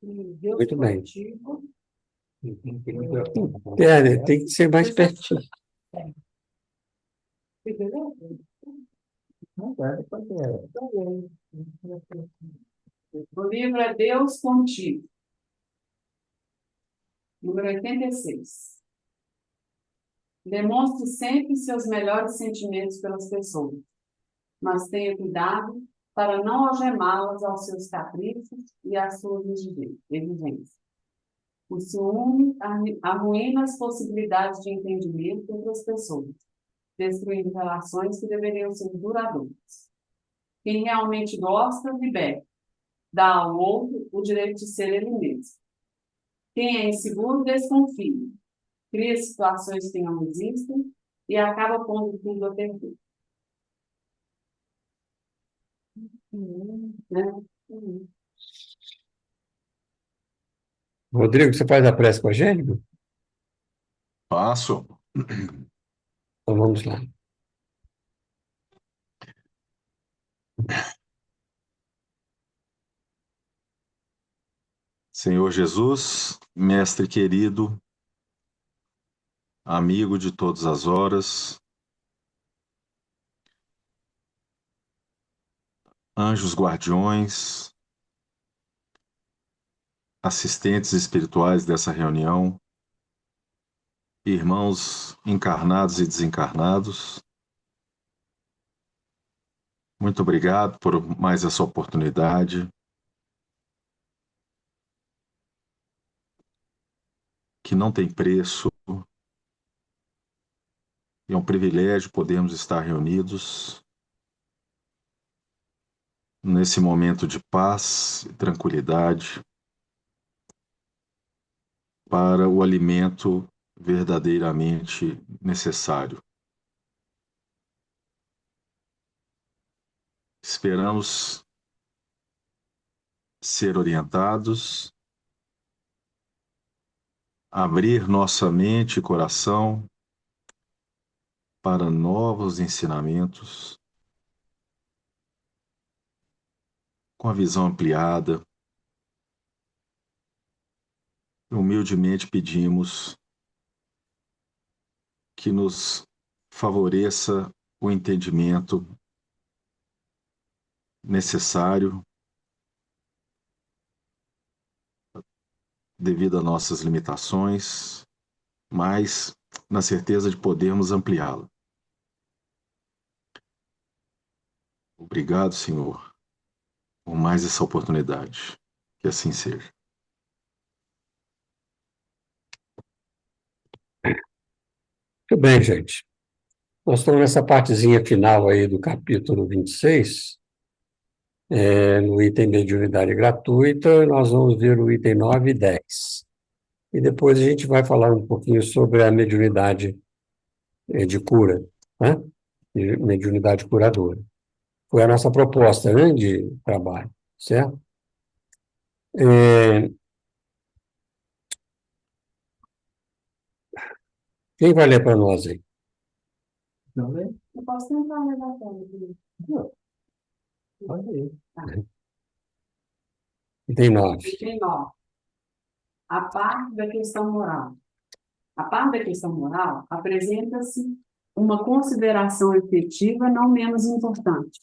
Muito bem. Tem que ser mais pertinho. O livro é Deus Contigo, número 86. Demonstre sempre seus melhores sentimentos pelas pessoas, mas tenha cuidado para não algemá-las aos seus caprichos e às suas exigências. O ciúme arruína as possibilidades de entendimento entre as pessoas, destruindo relações que deveriam ser duradouras. Quem realmente gosta, liberta, dá ao outro o direito de ser ele mesmo. Quem é inseguro, desconfia, cria situações que não existem e acaba pondo tudo a perder. Né? Rodrigo, você faz a prece com a gente? Passo. Então vamos lá. Senhor Jesus, mestre querido, amigo de todas as horas, anjos guardiões, assistentes espirituais dessa reunião, irmãos encarnados e desencarnados, muito obrigado por mais essa oportunidade, que não tem preço, e é um privilégio podermos estar reunidos nesse momento de paz e tranquilidade para o alimento verdadeiramente necessário. Esperamos ser orientados, abrir nossa mente e coração para novos ensinamentos, com a visão ampliada. Humildemente pedimos que nos favoreça o entendimento necessário devido às nossas limitações, mas na certeza de podermos ampliá-la. Obrigado, Senhor, por mais essa oportunidade. Que assim seja. Muito bem, gente. Nós estamos nessa partezinha final aí do capítulo 26, no item mediunidade gratuita, nós vamos ver o item 9 e 10. E depois a gente vai falar um pouquinho sobre a mediunidade de cura, né? Mediunidade curadora. Foi a nossa proposta, né, de trabalho, certo? Quem vai ler para nós aí? Eu posso tentar levantar aqui. Pode ir. Item 9. Item 9. A parte da questão moral. A parte da questão moral apresenta-se uma consideração efetiva não menos importante,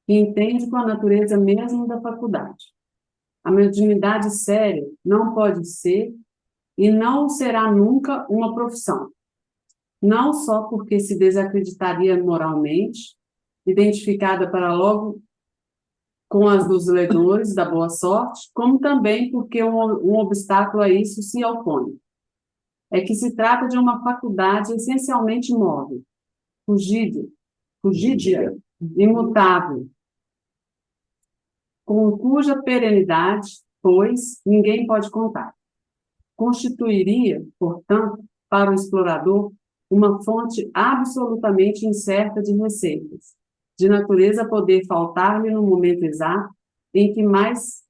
que entende com a natureza mesmo da faculdade. A mediunidade séria não pode ser e não será nunca uma profissão, não só porque se desacreditaria moralmente, identificada para logo com as dos ledores da boa sorte, como também porque um obstáculo a isso se opõe. É que se trata de uma faculdade essencialmente móvel, fugídia, imutável, com cuja perenidade, pois, ninguém pode contar. Constituiria, portanto, para o explorador, uma fonte absolutamente incerta de receitas, de natureza a poder faltar-lhe no momento exato em que mais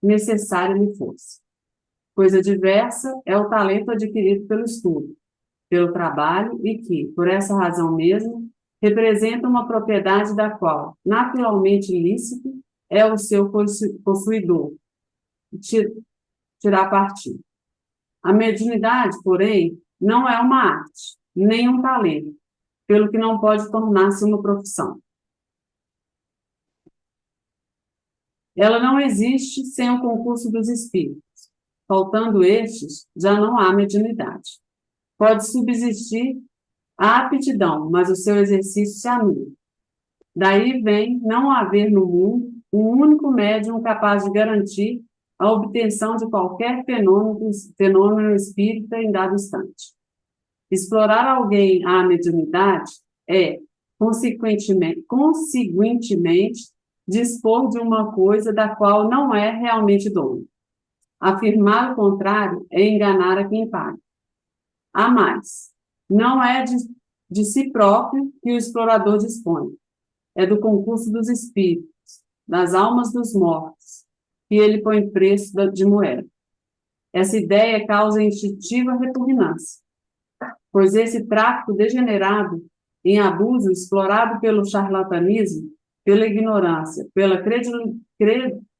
necessário lhe fosse. Coisa diversa é o talento adquirido pelo estudo, pelo trabalho e que, por essa razão mesmo, representa uma propriedade da qual, naturalmente ilícito, é o seu possuidor, tirar partido. A mediunidade, porém, não é uma arte, nem um talento, pelo que não pode tornar-se uma profissão. Ela não existe sem o concurso dos espíritos. Faltando estes, já não há mediunidade. Pode subsistir a aptidão, mas o seu exercício se anula. Daí vem não haver no mundo um único médium capaz de garantir a obtenção de qualquer fenômeno espírita em dado instante. Explorar alguém a mediunidade é, conseguintemente, dispor de uma coisa da qual não é realmente dono. Afirmar o contrário é enganar a quem paga. Há mais. Não é de si próprio que o explorador dispõe. É do concurso dos espíritos, das almas dos mortos, que ele põe preço de moeda. Essa ideia causa instintiva repugnância, pois esse tráfico degenerado em abuso explorado pelo charlatanismo, pela ignorância, pela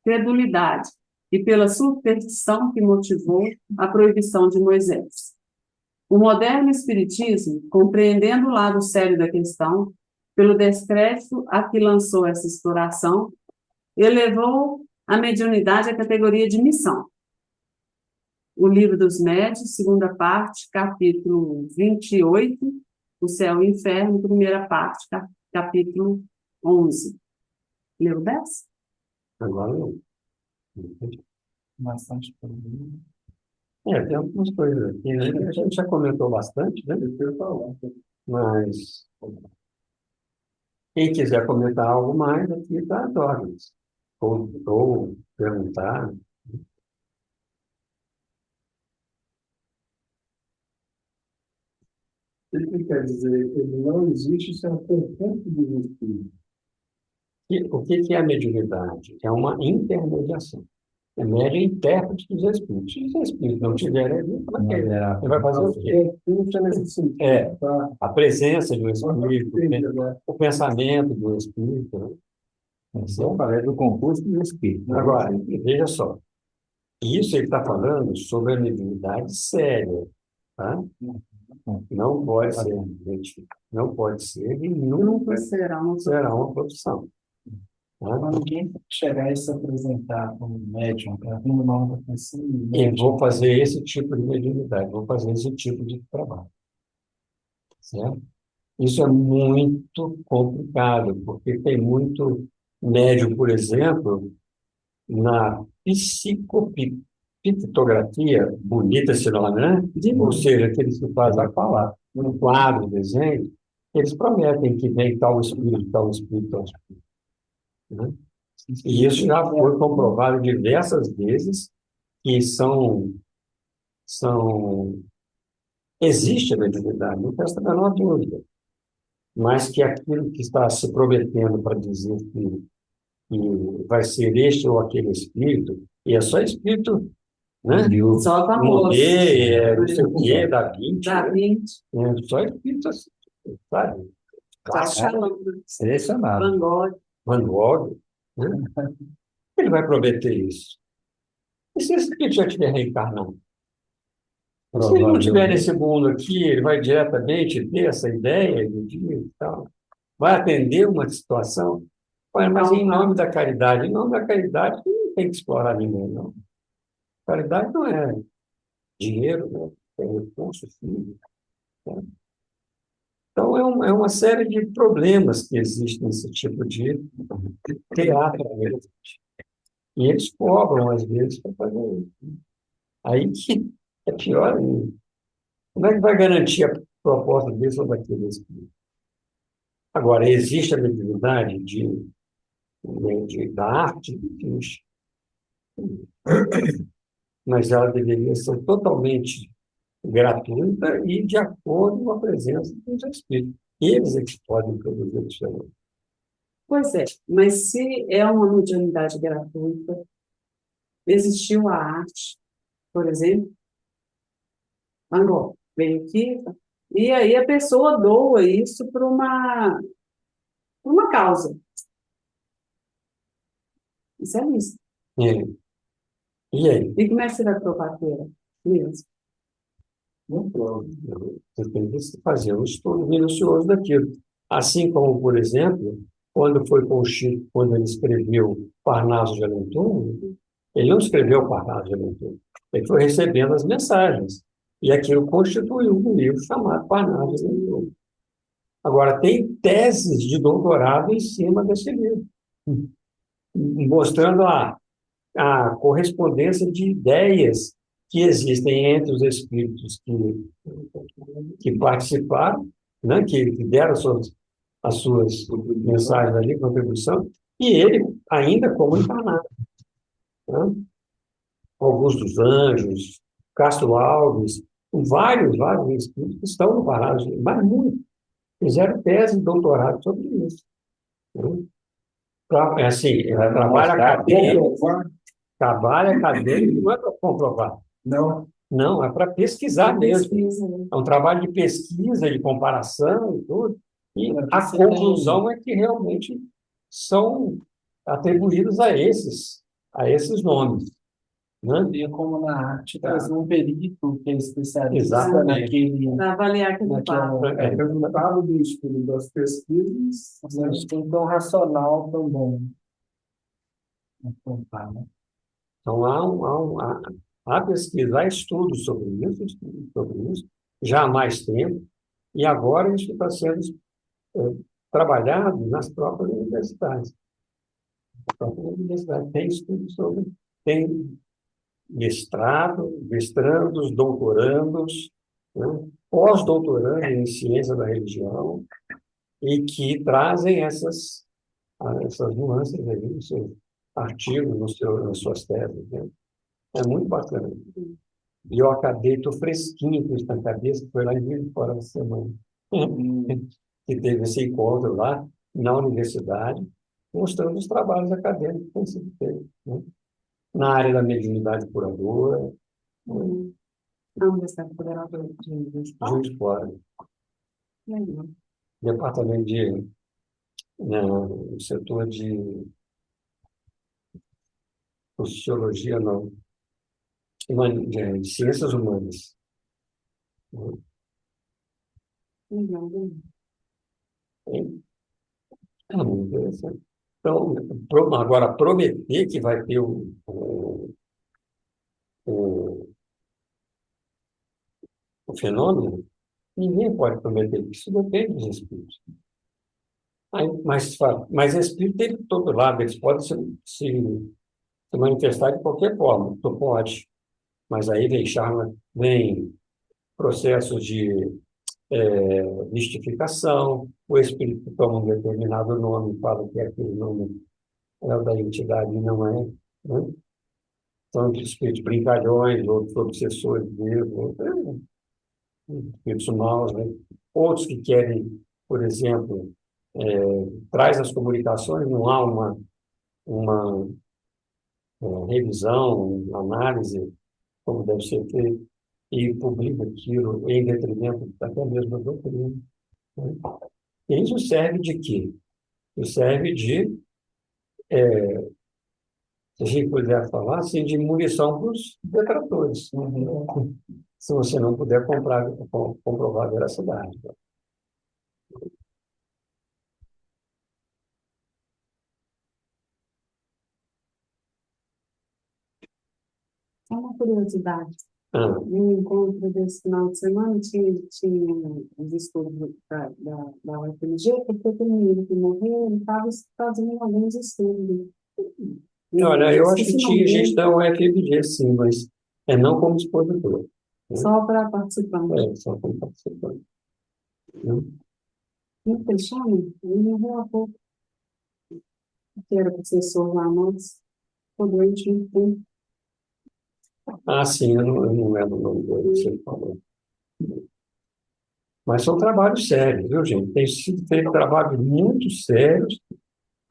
credulidade e pela superstição que motivou a proibição de Moisés. O moderno espiritismo, compreendendo o lado sério da questão, pelo descrédito a que lançou essa exploração, elevou a mediunidade à categoria de missão. O Livro dos Médiuns, segunda parte, capítulo 28, O Céu e o Inferno, primeira parte, capítulo 11. Leu 10? Agora não. Bastante problema. Tem algumas coisas aqui, né? A gente já comentou bastante, né? Mas quem quiser comentar algo mais, aqui está as ordens. Ou perguntar. O que quer dizer? Ele não existe sem o conjunto dos espíritos. O que é a mediunidade? É uma intermediação. O médium é intérprete dos espíritos. Se os espíritos não tiverem ali, ele vai fazer o quê? A presença do espírito, o pensamento do espírito. Né? Eu falei do concurso do espírito. Agora, veja só. Isso ele está falando sobre a mediunidade séria. Tá? Não pode ser identificado. Não pode ser e nunca será uma profissão. Quando alguém chegar e se apresentar como médium, para vir numa outra pessoa, eu vou fazer esse tipo de mediunidade, vou fazer esse tipo de trabalho. Certo? Isso é muito complicado, porque tem muito médium, por exemplo, na psicopictografia, bonita esse nome, né? Ou seja, aqueles que fazem a falar, no quadro, desenho, eles prometem que vem tal espírito, tal espírito, tal espírito. Né? E isso já foi comprovado diversas vezes que existe a mediunidade, não resta a menor dúvida, mas que aquilo que está se prometendo para dizer que vai ser este ou aquele espírito, e é só espírito, né? Só para não sei o que, da 20, só espírito assim, sabe? selecionado. Van Gogh, né? Ele vai prometer isso. E se esse espírito já estiver reencarnado? Se ele não estiver nesse mundo aqui, ele vai diretamente ter essa ideia de dia e tal. Vai atender uma situação. Olha, mas em nome da caridade, não tem que explorar ninguém, não. Caridade não é dinheiro, né? É recurso, filho. Né? Então, é uma série de problemas que existem nesse tipo de teatro. E eles cobram, às vezes, para fazer isso. Aí que é pior ainda. Como é que vai garantir a proposta desse ou daquele espírito? Agora, existe a mediunidade da arte? Existe. Mas ela deveria ser totalmente gratuita e de acordo com a presença dos espíritos. Eles é que podem produzir o fenômeno. Pois é, mas se é uma mediunidade gratuita, existiu a arte, por exemplo, Van Gogh veio aqui, e aí a pessoa doa isso para uma causa. Isso é isso. E aí? E como é que você vai provar que era mesmo? Então, você tem que fazer um estudo minucioso daquilo. Assim como, por exemplo, quando foi com o Chico, quando ele escreveu Parnaso de Alentum, ele não escreveu Parnaso de Alentum, ele foi recebendo as mensagens. E aquilo constituiu um livro chamado Parnaso de Alentum. Agora, tem teses de doutorado em cima desse livro, mostrando a correspondência de ideias que existem entre os espíritos que participaram, né, que deram as suas mensagens ali, contribuição, e ele ainda como encarnado. Né? Alguns dos Anjos, Castro Alves, vários espíritos que estão no Parnaso, mas muito, fizeram tese de doutorado sobre isso. Né? Assim, trabalho acadêmico não é para comprovar. Não. Não, é para pesquisar mesmo. Pesquisa, né? É um trabalho de pesquisa, de comparação e tudo. E Para a você conclusão é que realmente são atribuídos a esses nomes. Né? seria como na arte trazer um perito que é especialista Exatamente. naquele. Para avaliar aquele Naquela, fato. É. resultado do estudo das pesquisas, a gente tem que ter um racional também. Vamos contar, né? Então, há pesquisa, há estudos sobre isso, já há mais tempo, e agora isso está sendo trabalhado nas próprias universidades. As próprias universidades têm estudos sobre, tem mestrandos, doutorandos, né, pós-doutorandos em ciência da religião, e que trazem essas nuances aí nos seus artigos, nas suas teses. Né? É muito bacana. E eu acabei, estou fresquinho com isso na cabeça, foi lá em Juiz de Fora da semana, que teve esse encontro lá na universidade, mostrando os trabalhos acadêmicos que têm sido feitos, né? Na área da mediunidade curadora, A Universidade Federal de Juiz de Fora, Legal. departamento no setor de sociologia, não, de ciências humanas. Legal, legal. É muito interessante. Então, agora, prometer que vai ter o, o fenômeno, ninguém pode prometer, isso depende dos espíritos. Aí, mas espírito tem de todo lado, eles podem se manifestar de qualquer forma, tu pode, mas aí vem charme, vem processos de mistificação, o espírito toma um determinado nome, fala que aquele nome é o da entidade e não é, né? São espíritos brincalhões, outros obsessores mesmo, outros, espíritos maus, né? Outros que querem, por exemplo, traz as comunicações, não há uma revisão, uma análise, como deve ser feito, e publica aquilo em detrimento até mesmo da doutrina. Né? E isso serve de quê? Isso serve de, se a gente puder falar assim, de munição para os detratores. Se você não puder comprovar a veracidade. Só uma curiosidade. Ah, No encontro desse final de semana, tinha os estudos da UFMG, porque tem um menino que morreu, ele estava fazendo alguns estudos. olha, eu acho que Esqueci o tinha nome gente dele, da UFMG, sim, mas não como expositor. Né? só para participar. Só como participante. Né? Como que ele chama? Ele morreu há pouco, que era professor lá, mas ficou doente muito tempo. Ah, sim, eu não lembro o nome dele, você falou. Mas são trabalhos sérios, viu, gente? Tem sido feito trabalhos muito sérios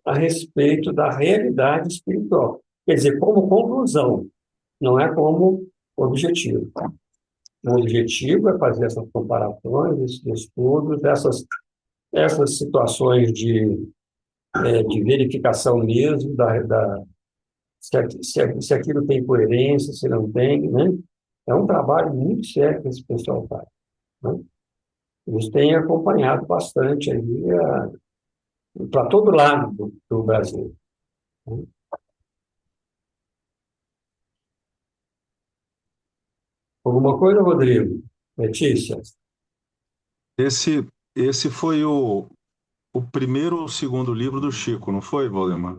a respeito da realidade espiritual. Quer dizer, como conclusão, não é como objetivo. O objetivo é fazer essas comparações, esses estudos, essas situações de verificação mesmo se aquilo tem coerência, se não tem, né? É um trabalho muito sério que esse pessoal faz, né? Eles têm acompanhado bastante aí para todo lado do Brasil, né? Alguma coisa, Rodrigo? Letícia? Esse, esse foi o primeiro ou segundo livro do Chico, não foi, Valdemar?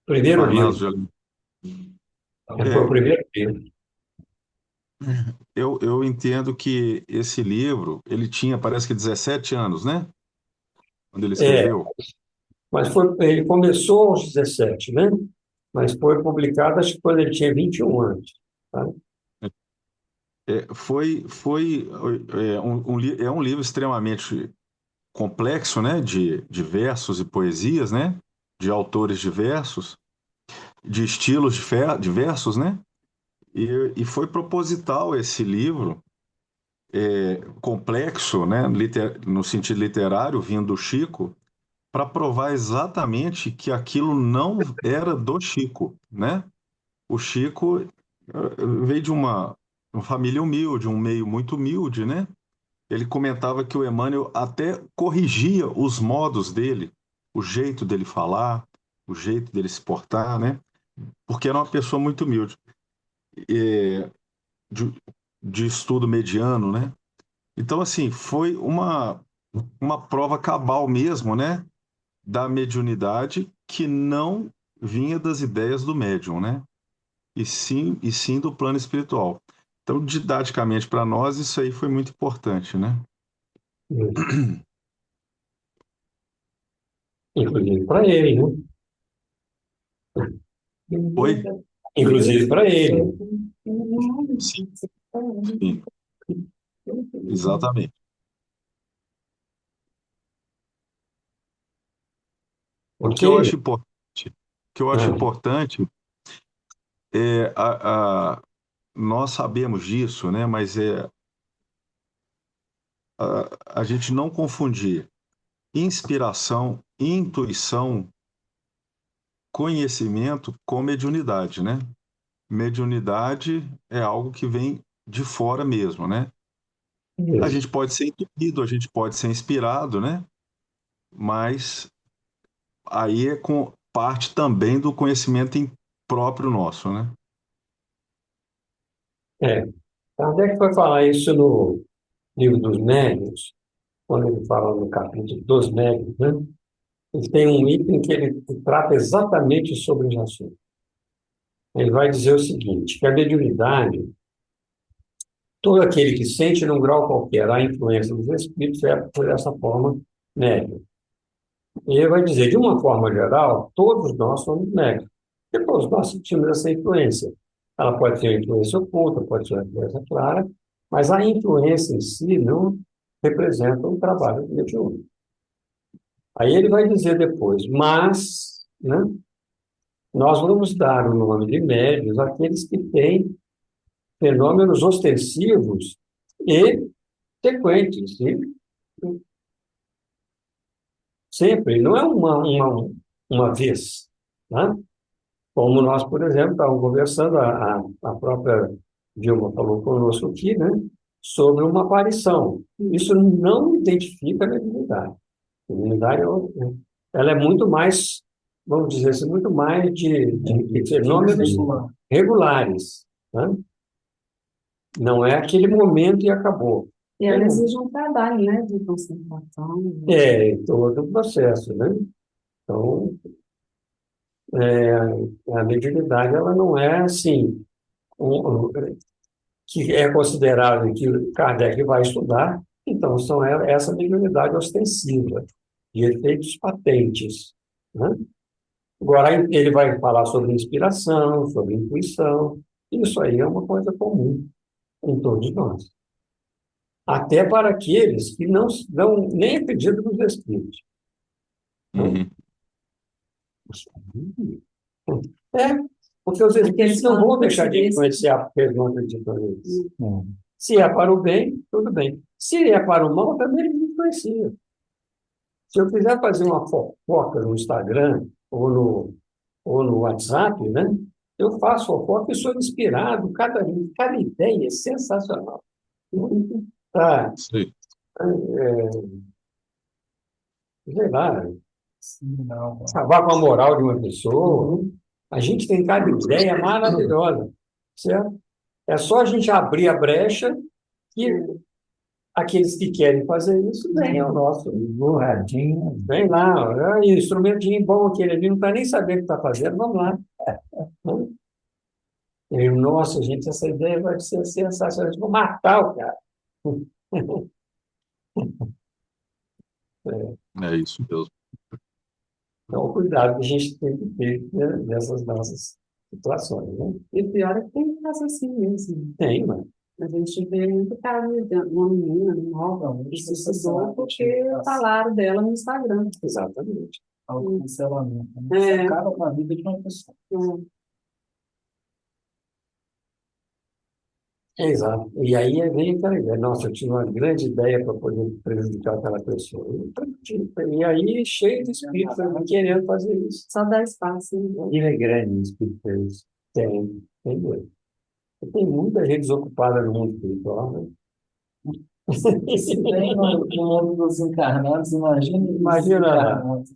Primeiro Farnaso livro. de Alencar. Foi o É, primeiro livro. eu entendo que esse livro, ele tinha, parece que 17 anos, né? Quando ele É, escreveu. mas ele começou aos 17, né? Mas foi publicado, acho que quando ele tinha 21 anos, tá? É um livro extremamente complexo, né? De versos e poesias, né? De autores diversos, de estilos diversos, né? E foi proposital esse livro, complexo, né? No sentido literário, vindo do Chico, para provar exatamente que aquilo não era do Chico, né? O Chico veio de uma família humilde, um meio muito humilde, né? Ele comentava que o Emmanuel até corrigia os modos dele, o jeito dele falar, o jeito dele se portar, né? Porque era uma pessoa muito humilde, é, de, de estudo mediano, né? Então, assim, foi uma prova cabal mesmo, né? Da mediunidade que não vinha das ideias do médium, né? E sim do plano espiritual. Então, didaticamente, para nós, isso aí foi muito importante, né? Inclusive para ele, né? Oi? Inclusive para ele. Sim, sim, exatamente. O que eu Porque, acho importante, o que eu acho ah, importante é nós sabemos disso, né? Mas a gente não confundir inspiração, intuição, conhecimento com mediunidade, né? Mediunidade é algo que vem de fora mesmo, né? A isso. gente pode ser intuído, a gente pode ser inspirado, né? Mas aí é com parte também do conhecimento próprio nosso, né? É. Kardec foi falar isso no livro dos médiuns, quando ele fala no capítulo dos médiuns, né? Ele tem um item que ele trata exatamente sobre esse assunto. Ele vai dizer o seguinte, que a mediunidade, todo aquele que sente num grau qualquer a influência dos espíritos é por essa forma médium. E ele vai dizer, de uma forma geral, todos nós somos médios, porque todos nós sentimos essa influência. Ela pode ser uma influência oculta, pode ser uma influência clara, mas a influência em si não representa um trabalho mediúnico. Aí ele vai dizer depois, mas, né, nós vamos dar o nome de médios àqueles que têm fenômenos ostensivos e frequentes, e sempre, não é uma vez, né? Como nós, por exemplo, estávamos conversando, a própria Dilma falou conosco aqui, né, sobre uma aparição. Isso não identifica a mediunidade. A mediunidade ela é muito mais, vamos dizer assim, muito mais de fenômenos regulares, né? Não é aquele momento e acabou. E ela exige um trabalho, né, de concentração. É todo o processo, né? Então, a mediunidade ela não é assim, que é considerado que Kardec vai estudar, então são essa mediunidade ostensiva, de efeitos patentes, né? Agora, ele vai falar sobre inspiração, sobre intuição, isso aí é uma coisa comum em todos nós. Até para aqueles que não nem acreditam nos espíritos, né? Uhum. É, porque os espíritos não vão deixar de influenciar porque eles não acreditam neles. Se é para o bem, tudo bem. Se é para o mal, também eles influenciam. Se eu quiser fazer uma fofoca no Instagram ou no WhatsApp, né? Eu faço fofoca e sou inspirado, cada ideia é sensacional. Tá, Sim. sei lá, Sim, não. acabar com a moral de uma pessoa. A gente tem cada ideia maravilhosa, certo? É só a gente abrir a brecha e aqueles que querem fazer isso vêm ao nosso. Borradinho. Vem lá, ah, instrumentinho bom aquele ali, não está nem sabendo o que está fazendo, vamos lá. Nossa, gente, essa ideia vai ser sensacional. Vou matar o cara. É isso mesmo. Então, o cuidado que a gente tem que ter, né, nessas nossas situações, né? E o pior é que tem caso assim mesmo. Tem, mano. A gente vê muito caso de uma menina nova que se suicidou porque falaram dela no Instagram. Exatamente. Autocancelamento, né? Isso acaba com a vida de uma pessoa. Exato. E aí vem aquela ideia, nossa, eu tive uma grande ideia para poder prejudicar aquela pessoa. E aí, cheio de espírito querendo fazer isso. Só dá espaço, né? Ele é grande, o espírito fez. Tem mesmo. Tem muita gente desocupada no mundo espiritual, né? Se tem no mundo dos encarnados, imagina os Imagina lá. desencarnados.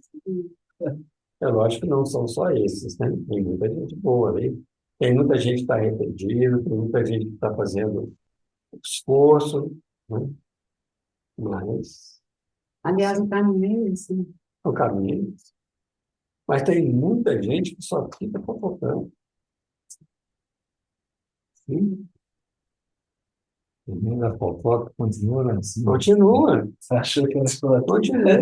É lógico que não são só esses, né? Tem muita gente boa ali. Tem muita gente que está arrependida, tem muita gente que está fazendo esforço, né? Mas Aliás, o caminho é assim. o caminho. Mas tem muita gente que só fica fofocando. Sim. A fofoca continua assim. Continua, Você achou que era só continua.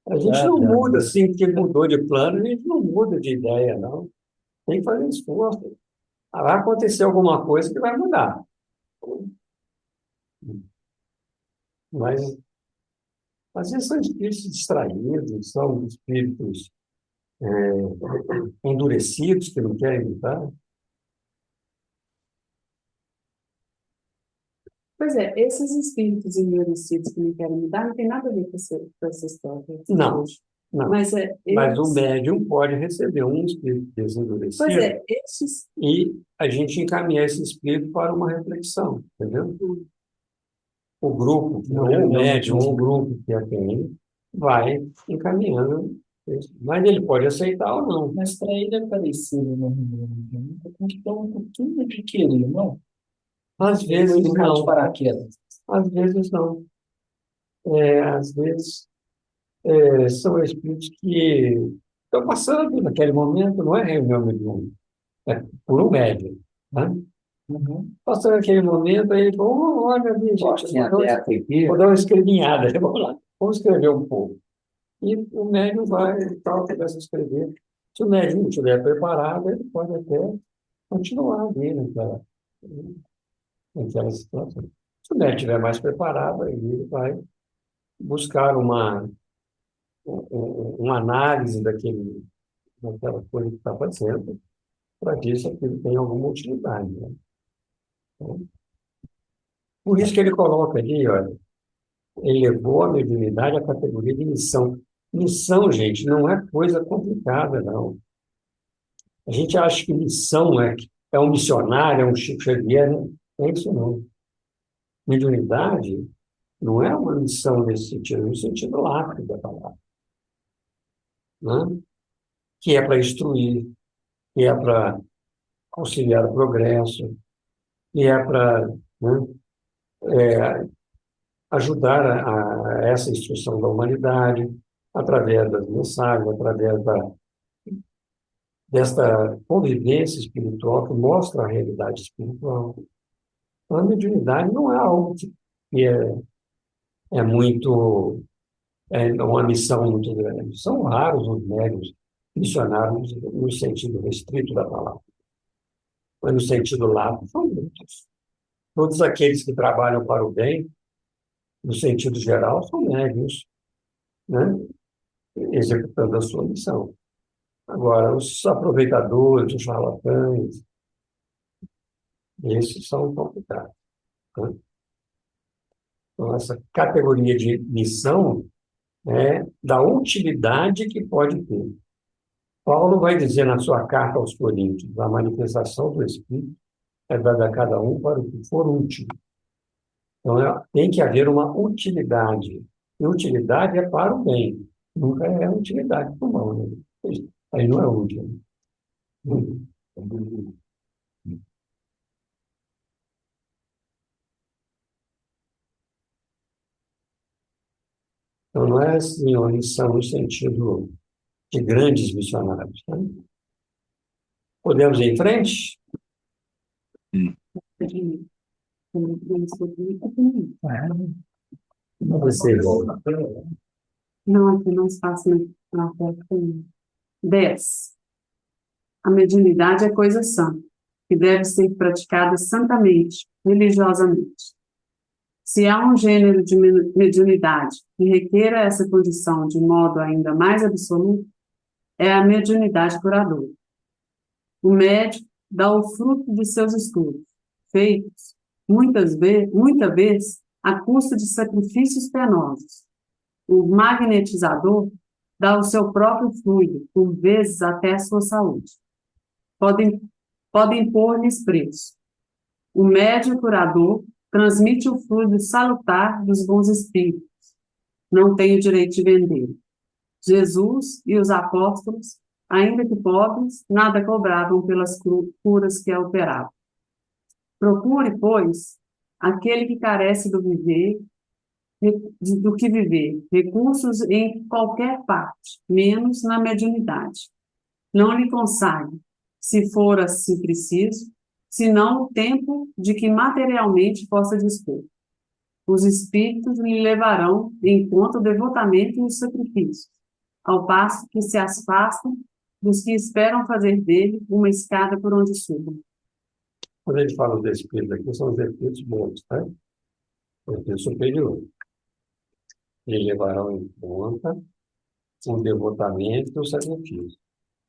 A gente não muda assim, porque mudou de plano, a gente não muda de ideia, não. Tem que fazer esforço. Vai acontecer alguma coisa que vai mudar. Mas às vezes são espíritos distraídos, são espíritos endurecidos que não querem mudar. Pois é, esses espíritos endurecidos que não querem mudar não tem nada a ver com essa história. Não, não. Mas Mas o médium pode receber um espírito desendurecido. Pois é, esses. E a gente encaminhar esse espírito para uma reflexão, entendeu? O grupo, não o médium, o grupo que atende, vai encaminhando isso. Mas ele pode aceitar ou não. Mas para ele é parecido, né? Tem que ter um pouquinho de querer, não? Às vezes Ele cai de não. paraquedas. Às vezes não. Às vezes são espíritos que estão passando naquele momento, não é reunião mediúnica, é por um médium, tá? Passando aquele momento, aí, olha ali, gente, vou dar uma escrevinhada, vamos lá, vamos escrever um pouco. E o médium vai, tal, começa a escrever. Se o médium não estiver preparado, ele pode até continuar ali naquela situação. Se o médium estiver mais preparado, aí ele vai buscar uma análise daquela coisa que está fazendo, para ver se aquilo tem alguma utilidade, né? Então, por isso que ele coloca ali, olha, elevou a mediunidade à categoria de missão. Missão, gente, não é coisa complicada, não. A gente acha que missão é um missionário, é um Chico Xavier, não é isso não. Mediunidade não é uma missão nesse sentido, no sentido lático da palavra, né? Que é para instruir, que é para auxiliar o progresso, que é para, né, ajudar a essa instrução da humanidade, através das mensagens, através desta convivência espiritual que mostra a realidade espiritual. Então, a mediunidade não é algo que é muito, uma missão muito grande. São raros os médiuns missionários no sentido restrito da palavra. Mas no sentido lato, são muitos. Todos aqueles que trabalham para o bem, no sentido geral, são médiuns, né? Executando a sua missão. Agora, os aproveitadores, os charlatães, esses são complicados, né? Então, essa categoria de missão é da utilidade que pode ter. Paulo vai dizer na sua carta aos Coríntios, a manifestação do Espírito é dada a cada um para o que for útil. Então, tem que haver uma utilidade. E utilidade é para o bem. Nunca é utilidade para o mal, né? Aí não é útil. Então, não é assim, uma missão no sentido de grandes missionários. Tá? Podemos ir em frente? Você volta. Não, aqui não espaço na tela. 10. A mediunidade é coisa santa, que deve ser praticada santamente, religiosamente. Se há um gênero de mediunidade que requeira essa condição de modo ainda mais absoluto, é a mediunidade curadora. O médico dá o fruto de seus estudos, feitos, muita vez, à custa de sacrifícios penosos. O magnetizador dá o seu próprio fluido, por vezes até a sua saúde. Podem pôr-lhes preço. O médium curador transmite o fluido salutar dos bons espíritos. Não tem o direito de vender. Jesus e os apóstolos, ainda que pobres, nada cobravam pelas curas que operavam. Procure, pois, aquele que carece do que viver, recursos em qualquer parte, menos na mediunidade. Não lhe consagre, se for assim preciso, senão o tempo de que materialmente possa dispor. Os espíritos lhe levarão em conta o devotamento e os sacrifícios, ao passo que se afastam dos que esperam fazer dele uma escada por onde subam. Quando a gente fala dos espíritos aqui, são os espíritos bons, tá? Os espíritos superiores. Eles levarão em conta o devotamento e o sacrifício.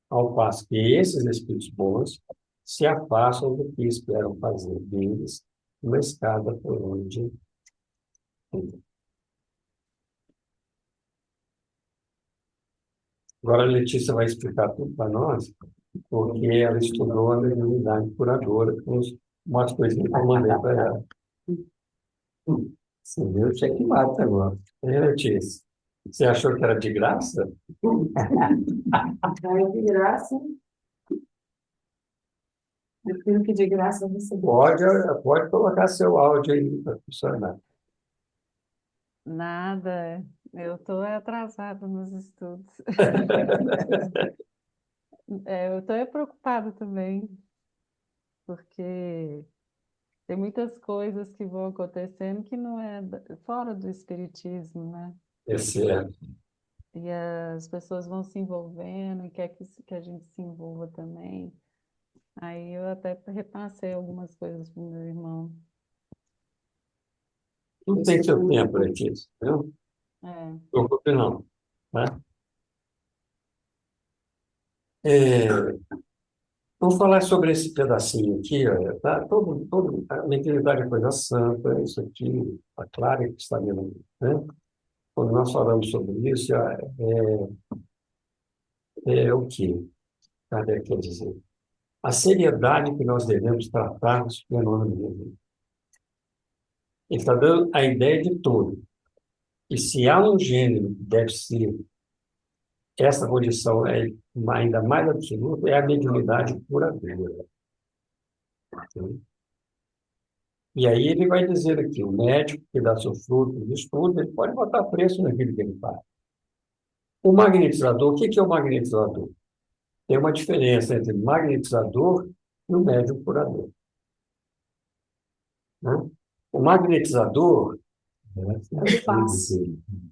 Ao passo que esses espíritos bons se afastam do que esperam fazer deles uma escada por onde. Agora a Letícia vai explicar tudo para nós, porque ela estudou a mediunidade curadora, com umas coisinhas que eu mandei para ela. Você viu? Checkmate agora. Letícia, você achou que era de graça? Aí, de graça, aquilo que de graça você Pode colocar seu áudio aí para funcionar. Nada, eu estou atrasada nos estudos. Eu estou preocupada também, porque tem muitas coisas que vão acontecendo que não é fora do espiritismo, né? Esse é. E as pessoas vão se envolvendo e quer que a gente se envolva também. Aí eu até repassei algumas coisas para o meu irmão. Tudo tem seu tempo, Letícia. Não É. preocupe não. Tá? Vamos falar sobre esse pedacinho aqui. Olha, tá? A mediunidade é coisa santa, isso aqui, está claro que está vendo, né? Quando nós falamos sobre isso, é o que Kardec quer dizer? A seriedade que nós devemos tratar dos fenômenos mediúnicos. Ele está dando a ideia de todo. E se há um gênero que deve ser, essa condição é ainda mais absoluta, é a mediunidade curadora. E aí ele vai dizer aqui, o médico que dá seu fruto de estudo, ele pode botar preço naquilo que ele faz. O magnetizador, o que é o magnetizador? Tem uma diferença entre o magnetizador e o médium curador. Né? O magnetizador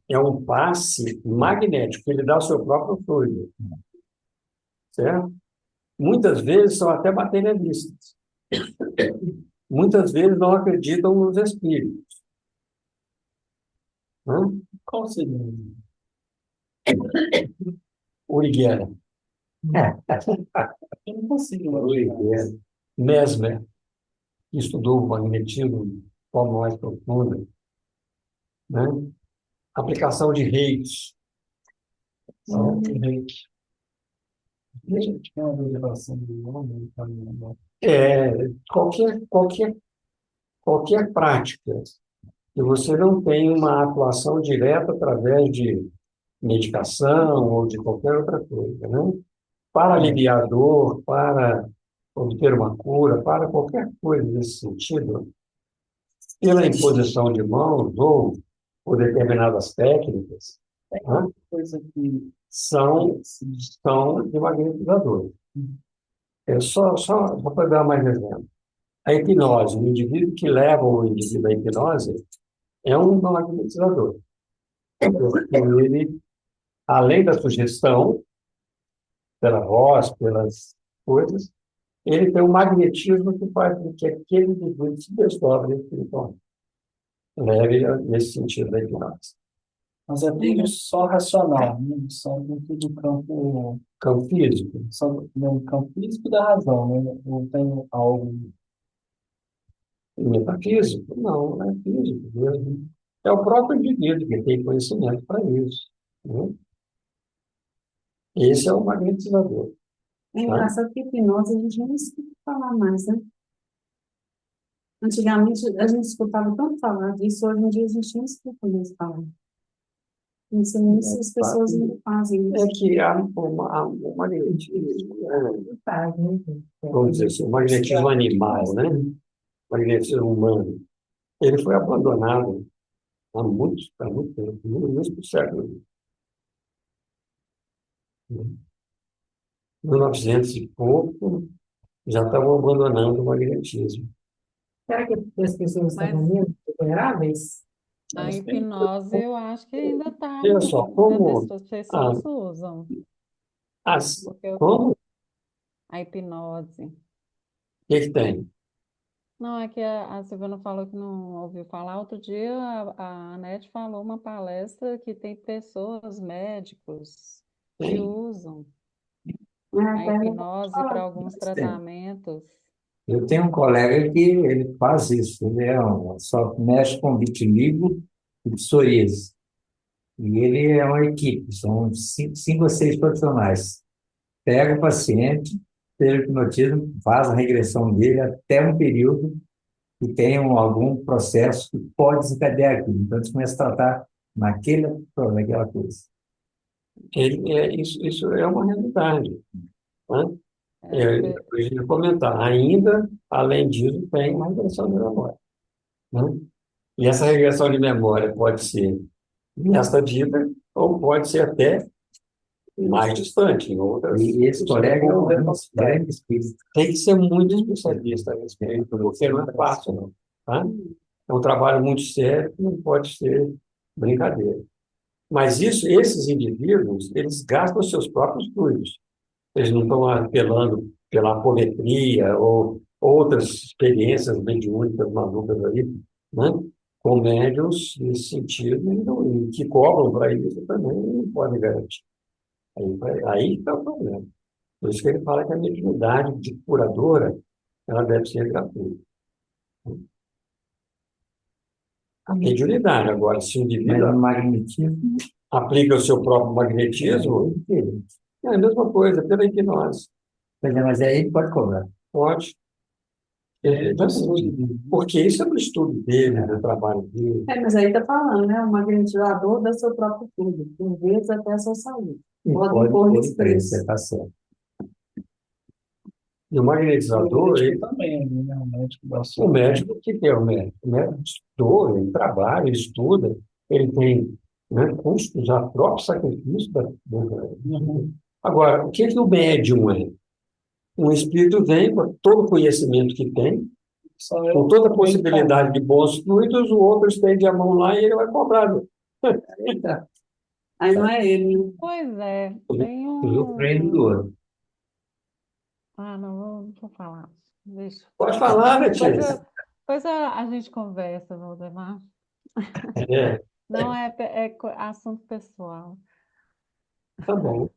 é um passe magnético, ele dá o seu próprio fluido. Certo? Muitas vezes são até materialistas. Muitas vezes não acreditam nos espíritos. Né? Qual seria? Uriguera. Eu não consigo. Uriguera. Mesmer, que estudou o magnetismo de forma mais profunda. Né? Aplicação de reiki. Reiki. Gente, tem uma derivação do homem também, né? É, qualquer prática que você não tem uma atuação direta através de medicação ou de qualquer outra coisa, né? Para aliviar a dor, para obter uma cura, para qualquer coisa nesse sentido, pela imposição de mãos ou por determinadas técnicas, né? Coisa que São de magnetizador. Só para dar mais exemplo. A hipnose, o indivíduo que leva o indivíduo à hipnose é um magnetizador. Porque ele, além da sugestão, pela voz, pelas coisas, ele tem um magnetismo que faz com que aquele indivíduo se desdobre espiritualmente. Leve nesse sentido da hipnose. mas é tudo só racional, né? Só dentro do campo, Campo físico, só no campo físico da razão, né? Não tem algo. metafísico, não é físico mesmo. É o próprio indivíduo que tem conhecimento para isso, né? Esse é o magnetizador. É Tá? engraçado que hipnose a gente não escuta falar mais, né? Antigamente a gente escutava tanto falar disso, hoje em dia a gente não escuta mais falar. Não sei nem se as pessoas ainda fazem É isso. que o magnetismo, né? Vamos dizer assim, o magnetismo animal, né? O magnetismo humano, ele foi abandonado há muito tempo, no início do século, 1900 e pouco, já estavam abandonando o magnetismo. Será que as pessoas Mas estavam menos vulneráveis? a hipnose eu acho que ainda está, Olha só, as ah, pessoas usam, as, porque eu- como, o a hipnose. que tem? Não, é que a Silvana falou que não ouviu falar. Outro dia a Anete falou uma palestra que tem pessoas, médicos, que Tem. usam a Até eu hipnose para falar. alguns Tem. tratamentos. Eu tenho um colega que ele faz isso, só mexe com vitiligo e psoríase. E ele é uma equipe, são cinco ou seis profissionais. Pega o paciente, pelo hipnotismo, faz a regressão dele até um período que tem algum processo que pode desencadear aquilo. Então, eles começam a tratar naquela coisa. Isso é uma realidade, né? É, Eu ia comentar, ainda, além disso, tem uma regressão de memória, né? E essa regressão de memória pode ser nesta vida ou pode ser até mais distante, em outras. E esse colega é um grande espírito. Tem que ser muito especialista a respeito, porque não é fácil, não, tá? É um trabalho muito sério, não pode ser brincadeira. Mas esses indivíduos, eles gastam seus próprios fluidos. Eles não estão apelando pela apometria ou outras experiências mediúnicas malucas aí, né? Com médiuns nesse sentido, e que cobram para isso também não podem garantir. Aí está o problema. Por isso que ele fala que a mediunidade de curadora, ela deve ser gratuita. A mediunidade, agora, se o Mas indivíduo no magnetismo, aplica o seu próprio magnetismo, é a mesma coisa, pela hipnose. mas aí ele pode cobrar. Pode. Porque isso é do estudo dele, do trabalho dele. Mas aí tá falando, né? O magnetizador dá seu próprio tudo, por vezes até a sua saúde. E Pode pode impor pôr esse em preço, preço. você está certo. E o magnetizador, Também, né? O médico da o sua. médico, o que é o médico? O médico estudou, ele trabalha, ele estuda, ele tem, né, custos a próprio sacrifício Agora, o que o médium é? Um espírito vem com todo o conhecimento que tem, Só eu com toda a também possibilidade de bons fluidos, o outro estende a mão lá e ele vai cobrar. Aí não é ele, né? Pois é, tem O prêmio do ouro. Ah, não vou falar. Deixa. Pode falar, né, Depois, tia? depois a gente conversa, Valdemar. É, Não é assunto pessoal. tá bom.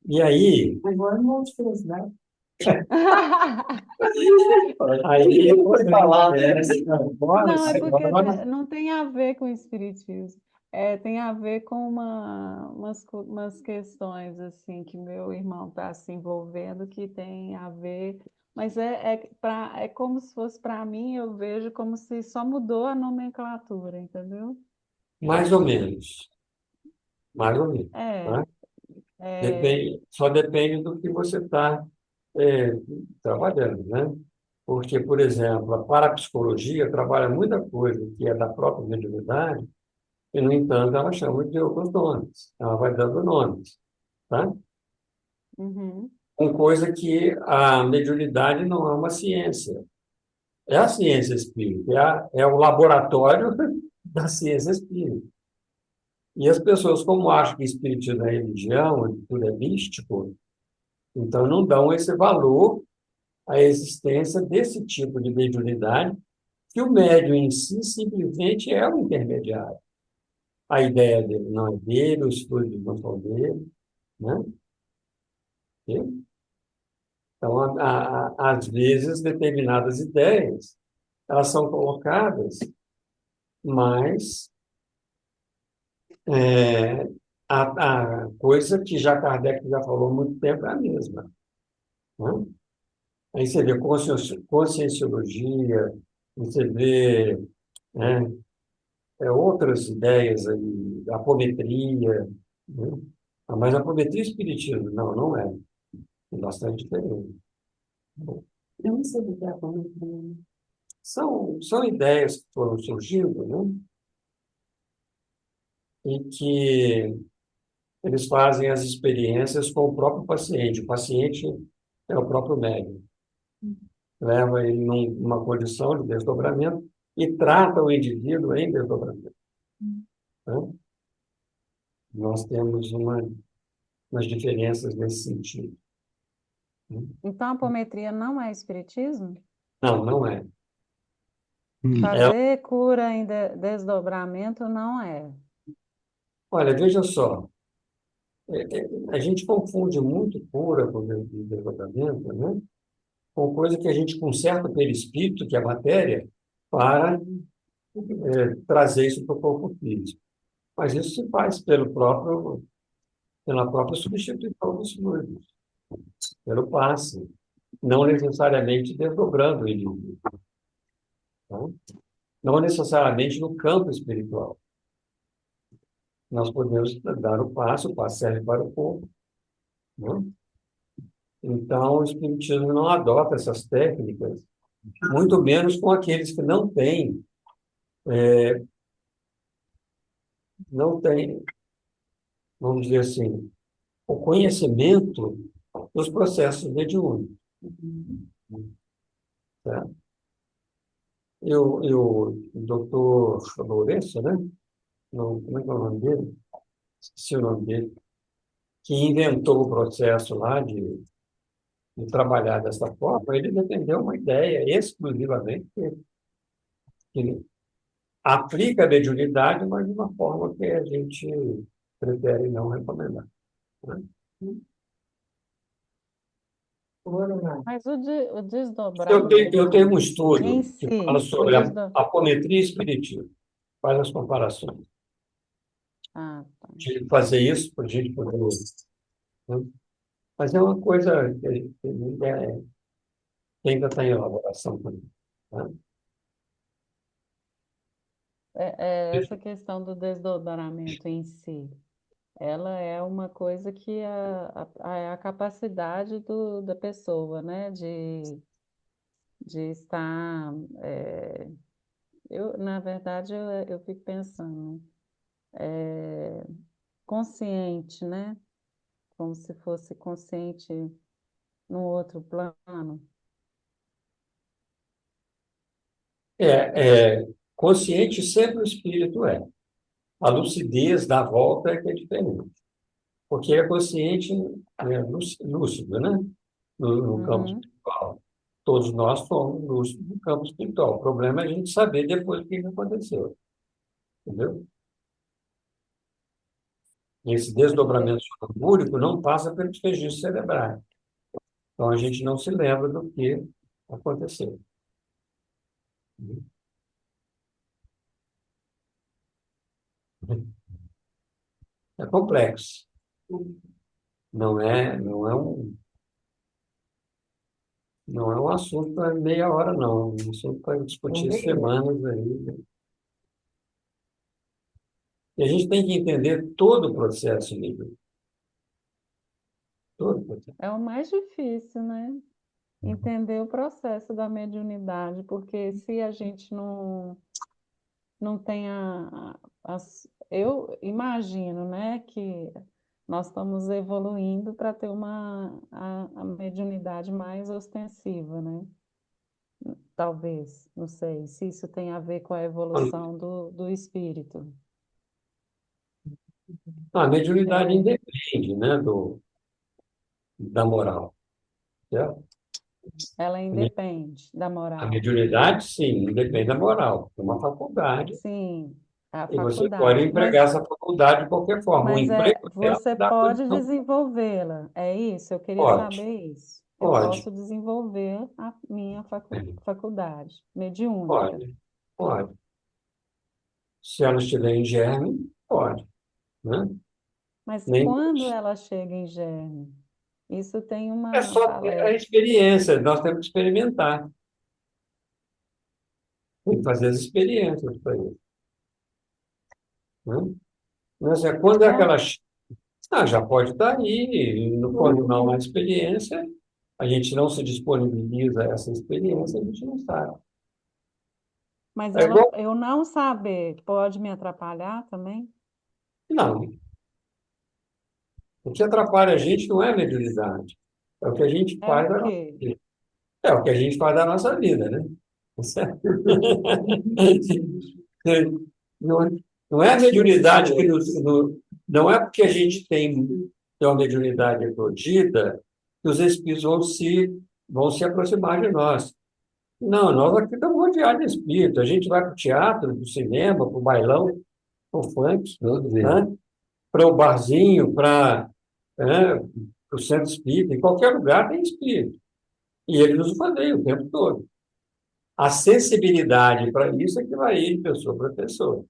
E aí, Agora não vou de curiosidade. Foi falar, né? Não, é porque Agora, não tem a ver com o espiritismo. tem a ver com umas questões assim que meu irmão está se envolvendo que tem a ver, mas é como se fosse para mim, eu vejo como se só mudou a nomenclatura, entendeu? Mais ou menos, mais ou menos, É, tá? é, Só depende do que você está trabalhando, né? Porque, por exemplo, a parapsicologia trabalha muita coisa que é da própria mediunidade, e, no entanto, ela chama de outros nomes. Ela vai dando nomes, tá? uhum, Com coisa que a mediunidade não é uma ciência. É a ciência espírita, é o laboratório da ciência espírita. E as pessoas, como acham que espiritismo é religião, e tudo é místico, então não dão esse valor à existência desse tipo de mediunidade, que o médium em si simplesmente é o intermediário. A ideia dele não é dele, os fluidos não são dele, né? Ok? Então, às vezes, determinadas ideias, elas são colocadas, mas é, a coisa que já Kardec já falou há muito tempo é a mesma, né? Aí você vê conscienciologia, você vê, né, outras ideias aí, apometria, né? Mas apometria e espiritismo, não, não é. É bastante diferente. Eu não sei o que é apometria. São ideias que foram surgindo, né? E que eles fazem as experiências com o próprio paciente. O paciente é o próprio médium. Leva ele numa condição de desdobramento e trata o indivíduo em desdobramento, né? Nós temos umas diferenças nesse sentido, né? então a apometria não é espiritismo? Não, não é. É, Fazer cura em desdobramento não é. olha, veja só, a gente confunde muito cura com desdobramento, né? Com coisa que a gente conserta pelo espírito, que é a matéria, para trazer isso para o corpo físico. Mas isso se faz pela própria substituição dos fluidos, pelo passe, não necessariamente desdobrando o indivíduo, tá? Não necessariamente no campo espiritual. Nós podemos dar o passe serve para o corpo, né? Então, o Espiritismo não adota essas técnicas, muito menos com aqueles que não têm, vamos dizer assim, o conhecimento dos processos mediúnicos, tá? O doutor Lourenço, né? Não, como é que é o nome dele? Esqueci o nome dele. Que inventou o processo lá de trabalhar dessa forma, ele defendeu uma ideia exclusivamente que ele aplica a mediunidade, mas de uma forma que a gente prefere não recomendar, né? Mas o Eu tenho um desdobramento em estudo que fala si, sobre a apometria e espiritismo, faz as comparações. Ah, tá. De fazer isso para a gente poder, né? Mas é uma coisa que ainda está em elaboração também, tá? Essa questão do desdobramento em si, ela é uma coisa que a capacidade da pessoa, né, de estar, na verdade, eu fico pensando, é, consciente, né, como se fosse consciente no outro plano. Consciente sempre o espírito é. A lucidez da volta é que é diferente. Porque é consciente, lúcido, né? No campo Uhum. espiritual. Todos nós somos lúcidos no campo espiritual. O problema é a gente saber depois o que aconteceu. Entendeu? E esse desdobramento sonambúrico não passa pelos registros cerebrais. Então a gente não se lembra do que aconteceu. é complexo. Não é um assunto para meia hora, não. É um assunto para discutir semanas aí, né? E a gente tem que entender todo o processo livre. Todo o processo. É o mais difícil, né? Entender o processo da mediunidade, porque se a gente não tem eu imagino, né, que nós estamos evoluindo para ter a mediunidade mais ostensiva, né? Talvez, não sei, se isso tem a ver com a evolução do espírito. A mediunidade É, independe, né, da moral, certo? ela independe da A moral. mediunidade, sim, independe da moral. É uma faculdade Sim, a e você pode faculdade. empregar essa faculdade de qualquer forma. O Mas emprego dela você dá pode condição. desenvolvê-la. É isso, eu queria Pode, saber isso. Eu pode, posso desenvolver a minha faculdade mediúnica. pode, pode. Se ela estiver em germe, pode, né? Mas Nem quando ela chega em germe? Isso tem é uma só ter a palestra. experiência. Nós temos que experimentar. Tem que fazer as experiências para isso, né? Mas quando é aquela... Quando, Já pode estar aí. Quando não há experiência, a gente não se disponibiliza a essa experiência, a gente não sabe. mas É igual... eu não saber pode me atrapalhar também? Não. O que atrapalha a gente não é a mediunidade. É o que a gente É o faz da nossa quê? vida. É o que a gente faz da nossa vida, né? Certo? Não, não é a mediunidade que não é porque a gente tem uma mediunidade eclodida que os espíritos vão se aproximar de nós. Não, nós aqui estamos rodeados de espírito. A gente vai para o teatro, para o cinema, para o bailão, para o funk, né? Para o barzinho, né, para o centro espírita, em qualquer lugar tem espírito. E ele nos rodeia o tempo todo. A sensibilidade para isso é que varia de pessoa para pessoa.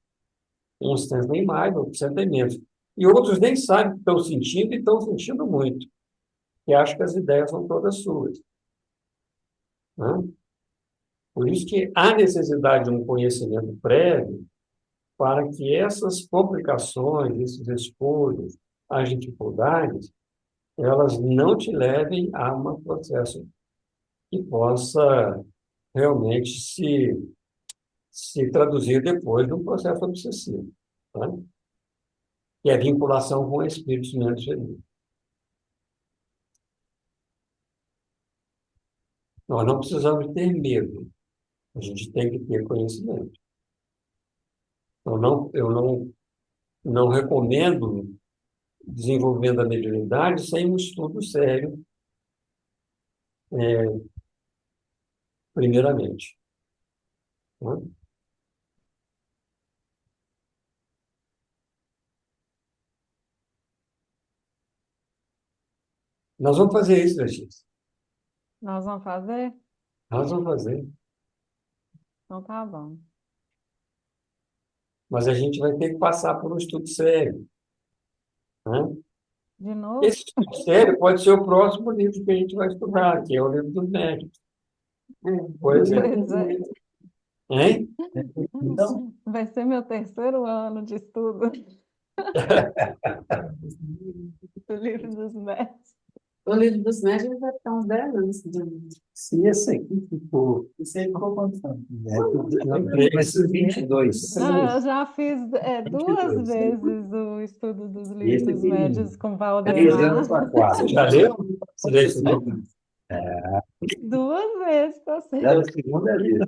Uns sentem mais, outros sentem menos. E outros nem sabem que estão sentindo e estão sentindo muito. E acham que as ideias são todas suas, né? Por isso que há necessidade de um conhecimento prévio para que essas complicações, esses escolhos, as dificuldades, elas não te levem a um processo que possa realmente se traduzir depois num processo obsessivo, tá? Que é a vinculação com espíritos menos felizes. Nós não precisamos ter medo, a gente tem que ter conhecimento. Eu não recomendo desenvolvimento da mediunidade sem um estudo sério, primeiramente, né? Nós vamos fazer isso, Letícia. Nós vamos fazer? Nós vamos fazer. Então tá bom. Mas a gente vai ter que passar por um estudo sério, né? De novo? Esse estudo sério pode ser o próximo livro que a gente vai estudar, que é o livro dos médicos, por exemplo. Pois é. Hein? Então, Vai ser meu terceiro ano de estudo do livro dos médicos. O livro dos médicos vai ficar uns 10 anos estudando. Se esse aqui ficou. isso aí ficou quanto tempo? Vai ser 22. Não, eu já fiz duas 22, né? vezes o estudo dos E livros esse dos médios pequenininho. com 3 Valdemar. anos para Você 4. já leu? Você já estudou? Duas vezes, tá certo. Já é a segunda vez.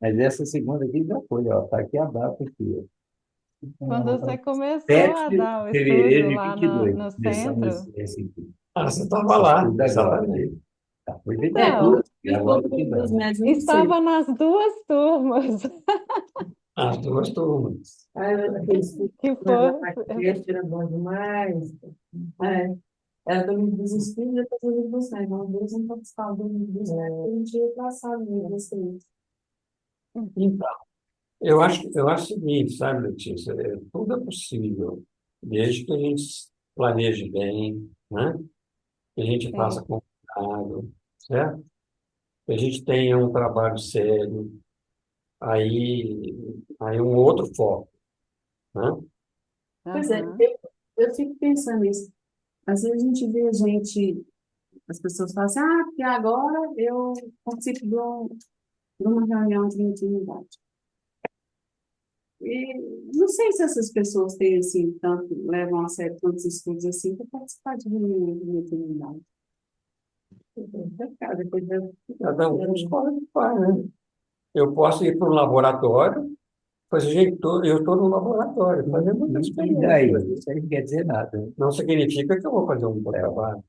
Mas essa segunda aqui já foi, ó. Está aqui a data aqui, ó. Quando você começou 7 a de dar o estudo fevereiro de lá 22. no Começamos centro, esse aqui. Você estava lá, Tudo agora. exatamente. Foi É, 22. quando então, E ficou agora o que livro dos dá. médicos, eu não sei. estava nas duas turmas, As duas turmas. Aqueles que na foi, parte era bom demais. É, era do livro dos espíritos e depois do livro dos médicos. Nós dois não participávamos do livro dos médicos. A gente ia traçar o livro dos três. Então, eu acho o seguinte, sabe, Letícia? Tudo é possível. desde que a gente planeje bem, né? Que a gente faça Sim. com cuidado, certo? Que a gente tenha um trabalho sério, aí um outro foco, né? Pois é, Aham. eu fico pensando nisso. Às vezes a gente vê as pessoas falam assim, porque agora eu participo de uma reunião de intimidade. E não sei se essas pessoas têm, assim, tanto, levam a sério tantos estudos assim para participar de reunião de intimidade. Depois cada um escolhe o que faz, né? Eu posso ir para um laboratório, fazer, gente, eu estou no laboratório, fazendo muita E daí? experiência. Isso aí não quer dizer nada. Não significa que eu vou fazer um bom trabalho,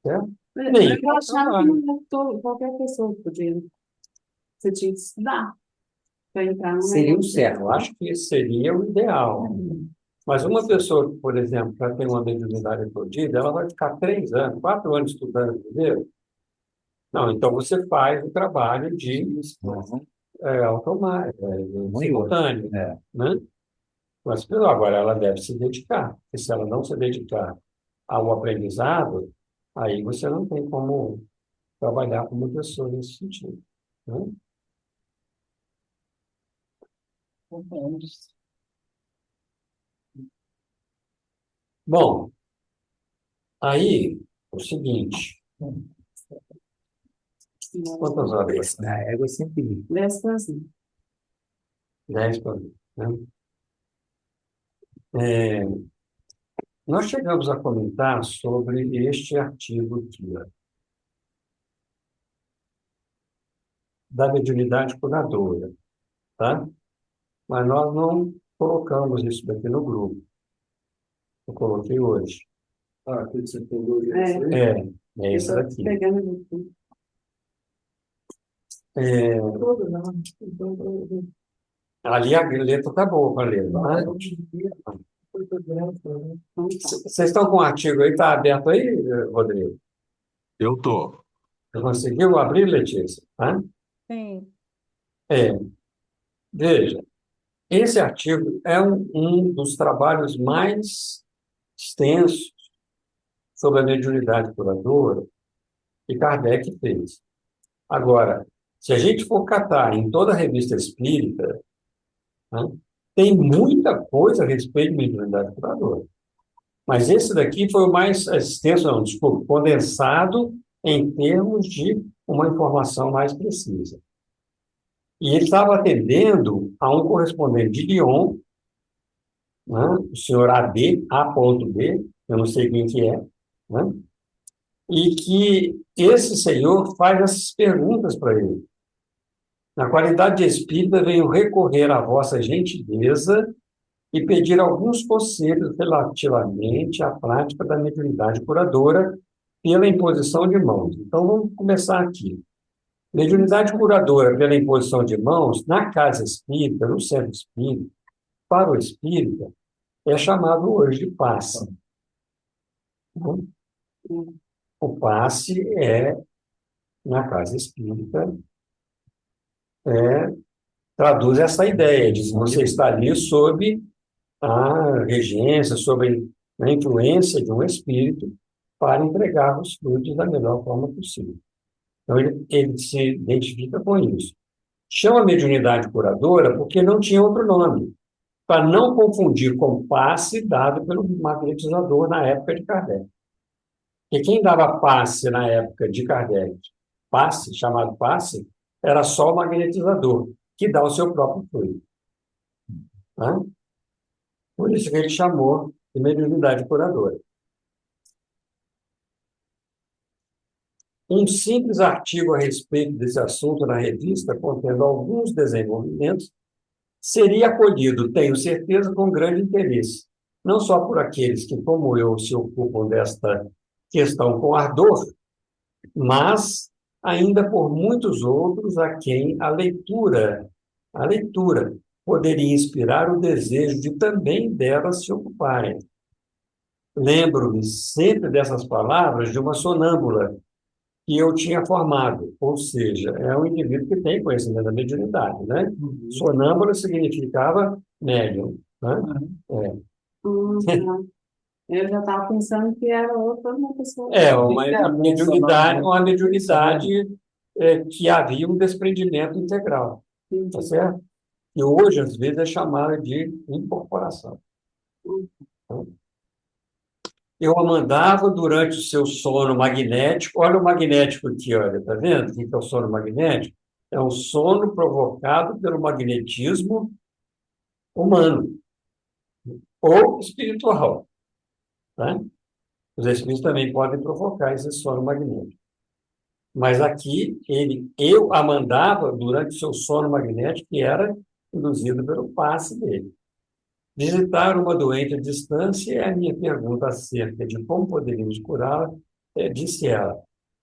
certo? Mas Nem eu bom achava que trabalho. não é qualquer pessoa podia. Você tinha que estudar para entrar no Seria o negócio. certo. Eu acho que esse seria o ideal. Mas uma pessoa que, por exemplo, para ter uma mediunidade explodida, ela vai ficar 3 anos, 4 anos estudando primeiro. Não, então você faz o trabalho de Uhum. automático, Um e outro. simultâneo, É. né? Mas agora ela deve se dedicar. Porque se ela não se dedicar ao aprendizado, aí você não tem como trabalhar com uma pessoa nesse sentido, né? Bom, aí, o seguinte, quantas horas? Na égua sempre li. Dessa assim. 10 para mim, né? É, nós chegamos a comentar sobre este artigo aqui, ó, da mediunidade curadora, tá? Mas nós não colocamos isso daqui no grupo. Eu coloquei hoje. Aquilo que você pegou já É, isso aí? É esse eu tô daqui. pegando aqui. É, Tudo, não. ali a letra tá boa para ler, não é? Então, tá. Vocês estão com o artigo aí? Está aberto aí, Rodrigo? Eu tô. Você conseguiu abrir, Letícia? Tá? Sim. É, veja, esse artigo é um dos trabalhos mais extensos sobre a mediunidade curadora que Kardec fez. Agora, se a gente for catar em toda a revista espírita, né, tem muita coisa a respeito de mediunidade curadora. Mas esse daqui foi o mais extenso, não, desculpa, condensado em termos de uma informação mais precisa. E ele estava atendendo a um correspondente de Lyon, né, o senhor AD, A.B, eu não sei quem que é, né, e que esse senhor faz essas perguntas para ele. Na qualidade de espírita, venho recorrer à vossa gentileza e pedir alguns conselhos relativamente à prática da mediunidade curadora pela imposição de mãos. Então, vamos começar aqui. Mediunidade curadora pela imposição de mãos, na casa espírita, no centro espírita, para o espírita, é chamado hoje de passe. O passe é, na casa espírita, traduz essa ideia de que você está ali sob a regência, sob a influência de um espírito para entregar os frutos da melhor forma possível. Então, ele se identifica com isso. Chama mediunidade curadora porque não tinha outro nome, para não confundir com passe dado pelo magnetizador na época de Kardec. Porque quem dava passe na época de Kardec, passe, chamado passe, era só o magnetizador, que dá o seu próprio fluido. Tá? Por isso que ele chamou de mediunidade curadora. Um simples artigo a respeito desse assunto na revista, contendo alguns desenvolvimentos, seria acolhido, tenho certeza, com grande interesse, não só por aqueles que, como eu, se ocupam desta questão com ardor, mas ainda por muitos outros a quem a leitura poderia inspirar o desejo de também delas se ocuparem. Lembro-me sempre dessas palavras de uma sonâmbula que eu tinha formado, ou seja, é um indivíduo que tem conhecimento da mediunidade, né? Sonâmbula significava médium, né? Tá. Eu já estava pensando que era outra uma pessoa. Uma mediunidade que havia um desprendimento integral, tá certo? E hoje, às vezes, é chamada de incorporação. Então, eu a mandava durante o seu sono magnético. Olha o magnético aqui, olha, tá vendo? O que é o sono magnético? É um sono provocado pelo magnetismo humano ou espiritual, tá? Os espíritos também podem provocar esse sono magnético. Mas aqui, eu a mandava durante o seu sono magnético, que era induzido pelo passe dele. Visitar uma doente à distância é a minha pergunta acerca de como poderíamos curá-la, disse ela.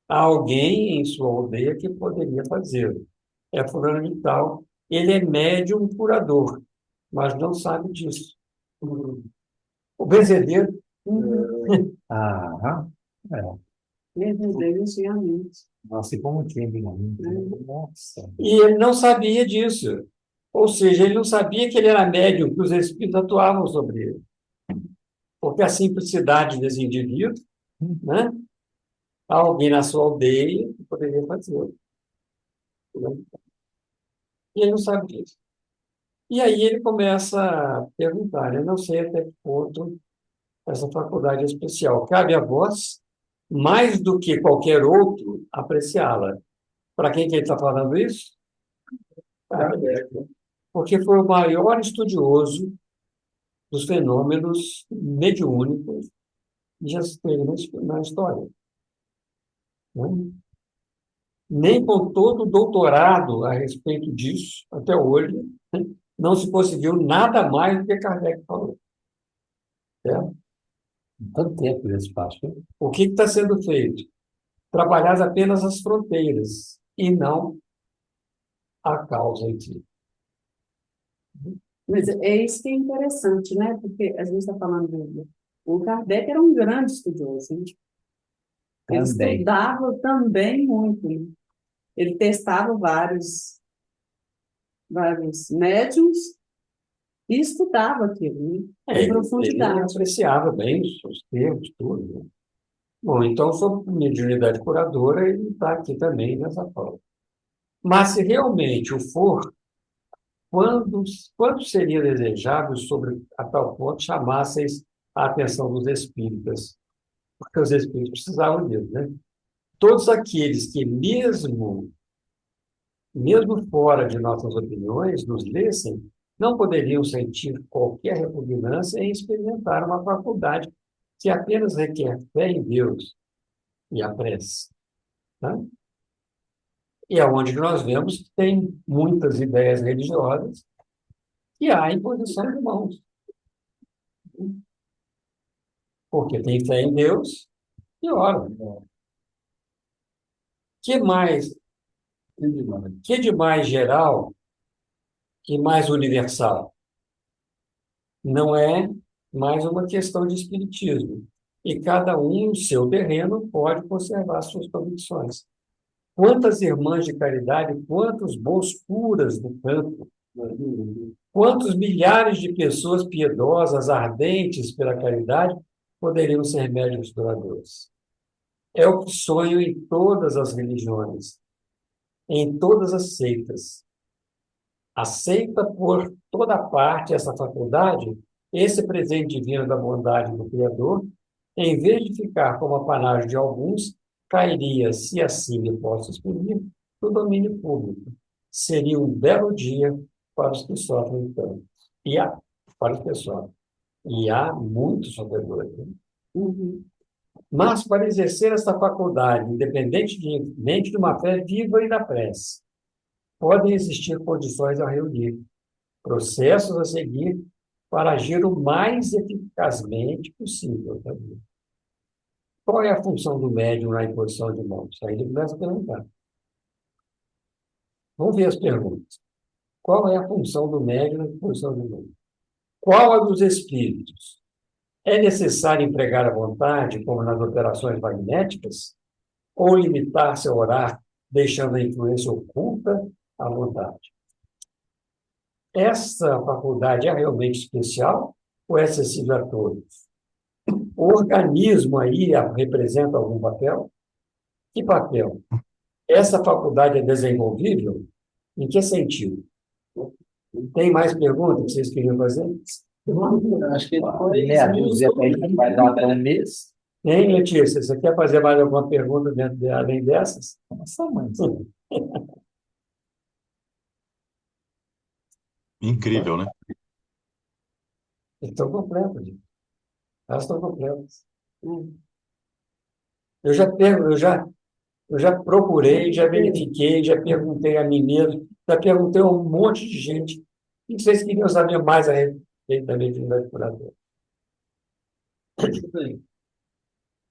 Há alguém em sua aldeia que poderia fazê-lo. É fulano de tal. Ele é médium curador, mas não sabe disso. O benzedeiro. Aham. Antigamente. Nossa, e como tinha antigamente, né? Nossa. E ele não sabia disso. Ou seja, ele não sabia que ele era médium, que os espíritos atuavam sobre ele. Porque a simplicidade desse indivíduo, né? Alguém na sua aldeia que poderia fazer. E ele não sabe disso. E aí ele começa a perguntar, eu não sei até que ponto essa faculdade é especial. Cabe a vós, mais do que qualquer outro, apreciá-la. Para quem que ele está falando isso? Porque foi o maior estudioso dos fenômenos mediúnicos que já se teve na história. Né? Nem com todo o doutorado a respeito disso, até hoje, não se conseguiu nada mais do que Kardec falou. Certo? Tanto tempo nesse espaço. O que está sendo feito? Trabalhar apenas as fronteiras e não a causa em si. Mas é isso que é interessante, né? Porque a gente está falando o Kardec era um grande estudioso, né? Ele Também. estudava também muito, né? Ele testava vários médiums e estudava aquilo, né? Em Ele profundidade. apreciava bem os termos, tudo. Né? Bom, então, sobre mediunidade curadora, ele está aqui também nessa prova. Mas se realmente o for, quando seria desejável sobre a tal ponto chamasseis a atenção dos espíritas? Porque os espíritos precisavam disso, né? Todos aqueles que, mesmo fora de nossas opiniões, nos lessem, não poderiam sentir qualquer repugnância em experimentar uma faculdade que apenas requer fé em Deus e a prece. Tá? E é onde nós vemos que tem muitas ideias religiosas que há imposição de mãos. Porque tem fé em Deus e ora. Que mais? Que de mais geral e mais universal? Não é mais uma questão de espiritismo. E cada um, no seu terreno, pode conservar suas convicções. Quantas irmãs de caridade, quantos bons curas do campo, quantos milhares de pessoas piedosas, ardentes pela caridade, poderiam ser médiuns duradouros? É o que sonho em todas as religiões, em todas as seitas. Aceita por toda parte essa faculdade, esse presente divino da bondade do Criador, em vez de ficar como apanágio de alguns, cairia, se assim me posso exprimir, no domínio público. Seria um belo dia para os que sofrem tanto. Para os que sofrem. E há muitos sofredores. Né? Uhum. Mas para exercer esta faculdade, independentemente de uma fé viva e da prece, podem existir condições a reunir, processos a seguir para agir o mais eficazmente possível. Também. Qual é a função do médium na imposição de mãos? Aí ele começa a perguntar. Vamos ver as perguntas. Qual é a função do médium na imposição de mãos? Qual a dos espíritos? É necessário empregar a vontade, como nas operações magnéticas, ou limitar-se a orar, deixando a influência oculta à vontade? Essa faculdade é realmente especial ou é acessível a todos? O organismo aí representa algum papel? Que papel? Essa faculdade é desenvolvível? Em que sentido? Tem mais perguntas que vocês queriam fazer? Acho que foi Né, José, para ele vai dar até um mês. Hein, Letícia? Você quer fazer mais alguma pergunta além dessas? Nossa, mãe. Incrível, né? Estão completas, gente. Elas estão completas. Eu já, pego, eu já procurei, já verifiquei, já perguntei a mim mesmo, já perguntei a um monte de gente. O que vocês queriam saber mais a respeito da mediunidade curadora?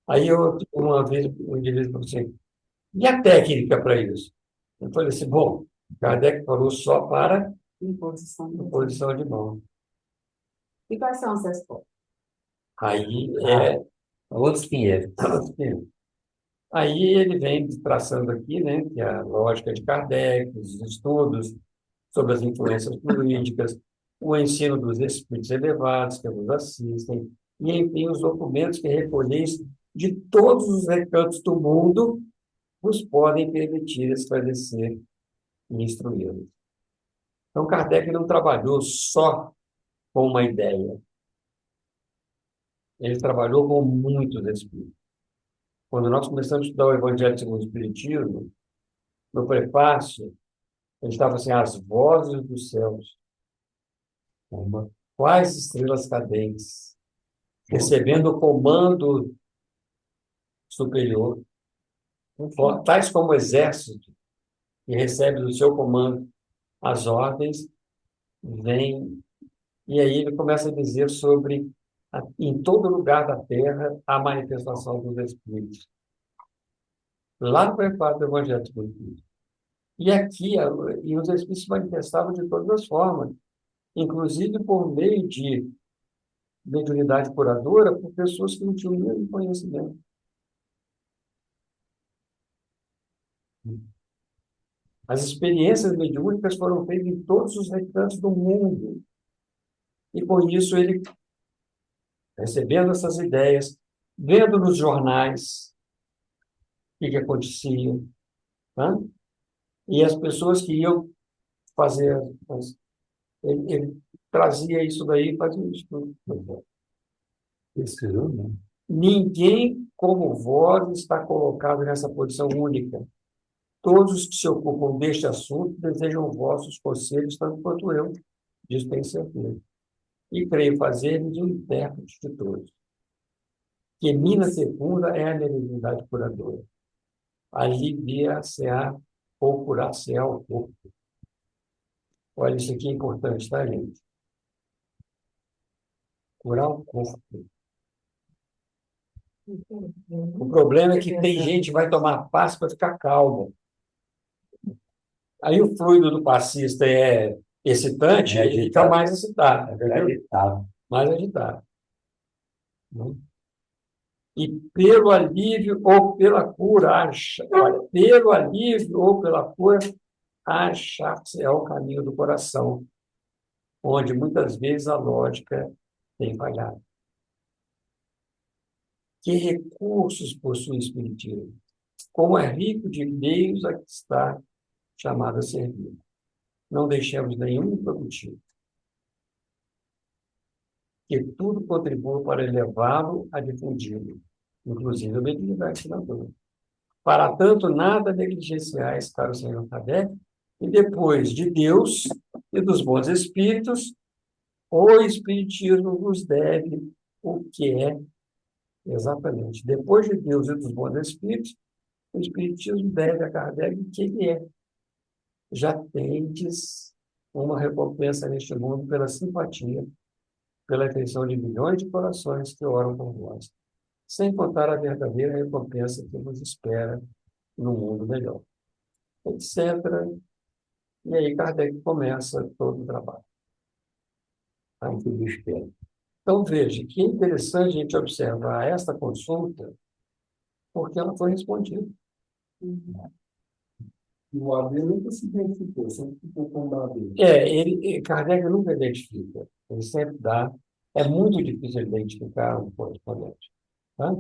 Aí uma vez, um indivíduo falou assim, e a técnica para isso? Eu falei assim, bom, Kardec falou só para imposição de mão. E quais são as respostas? Aí Outros 500. aí ele vem traçando aqui, né, que é a lógica de Kardec, os estudos sobre as influências políticas, o ensino dos espíritos elevados que nos assistem, e, enfim, os documentos que recolheis de todos os recantos do mundo vos podem permitir esclarecer e instruí-los. Então, Kardec não trabalhou só com uma ideia, ele trabalhou com muitos espíritos. Quando nós começamos a estudar o Evangelho segundo o Espiritismo, no prefácio, ele estava assim, as vozes dos céus, quais estrelas cadentes, recebendo o comando superior, tais como o exército, que recebe do seu comando as ordens, vem, e aí ele começa a dizer sobre, em todo lugar da terra, a manifestação dos Espíritos. Lá no prefácio do Evangelho segundo o Espiritismo. E aqui, e os Espíritos se manifestavam de todas as formas, inclusive por meio de mediunidade curadora, por pessoas que não tinham nenhum conhecimento. As experiências mediúnicas foram feitas em todos os recantos do mundo. E com isso ele, recebendo essas ideias, vendo nos jornais o que acontecia, tá? E as pessoas que iam fazer, ele trazia isso daí e fazia isso tudo. Ninguém como vós está colocado nessa posição única. Todos os que se ocupam deste assunto desejam vossos conselhos, tanto quanto eu, disso tenho certeza. E creio fazer-me de um intérprete de todos. Que mina segunda é a mediunidade curadora. Alivia-se-á ou curar-se-á o corpo. Olha, isso aqui é importante, tá, gente? Curar o corpo. O problema é que tem gente que vai tomar passe para ficar calmo. Aí o fluido do passista é excitante, ele fica mais excitado. Mais agitado. E pelo alívio ou pela cura, pelo alívio ou pela cura, achar-se é o caminho do coração, onde muitas vezes a lógica tem falhado. Que recursos possui o Espiritismo? Como é rico de meios a que está chamado a servir. Não deixemos nenhum improdutivo. Que tudo contribua para elevá-lo a difundi-lo, inclusive a mediunidade curadora. Para tanto, nada negligenciais, caro senhor Kardec, e depois de Deus e dos bons espíritos, o Espiritismo vos deve o que é exatamente. Depois de Deus e dos bons espíritos, o Espiritismo deve a Kardec o que ele é. Já tendes uma recompensa neste mundo pela simpatia, pela atenção de milhões de corações que oram por vós, sem contar a verdadeira recompensa que vos espera no mundo melhor, etc. E aí Kardec começa todo o trabalho. Aí tudo espera. Então, veja, que é interessante a gente observar esta consulta, porque ela foi respondida. E o AB nunca se identificou, sempre ficou com o AB. Kardec nunca identifica. Ele sempre dá é muito difícil identificar um correspondente, tá?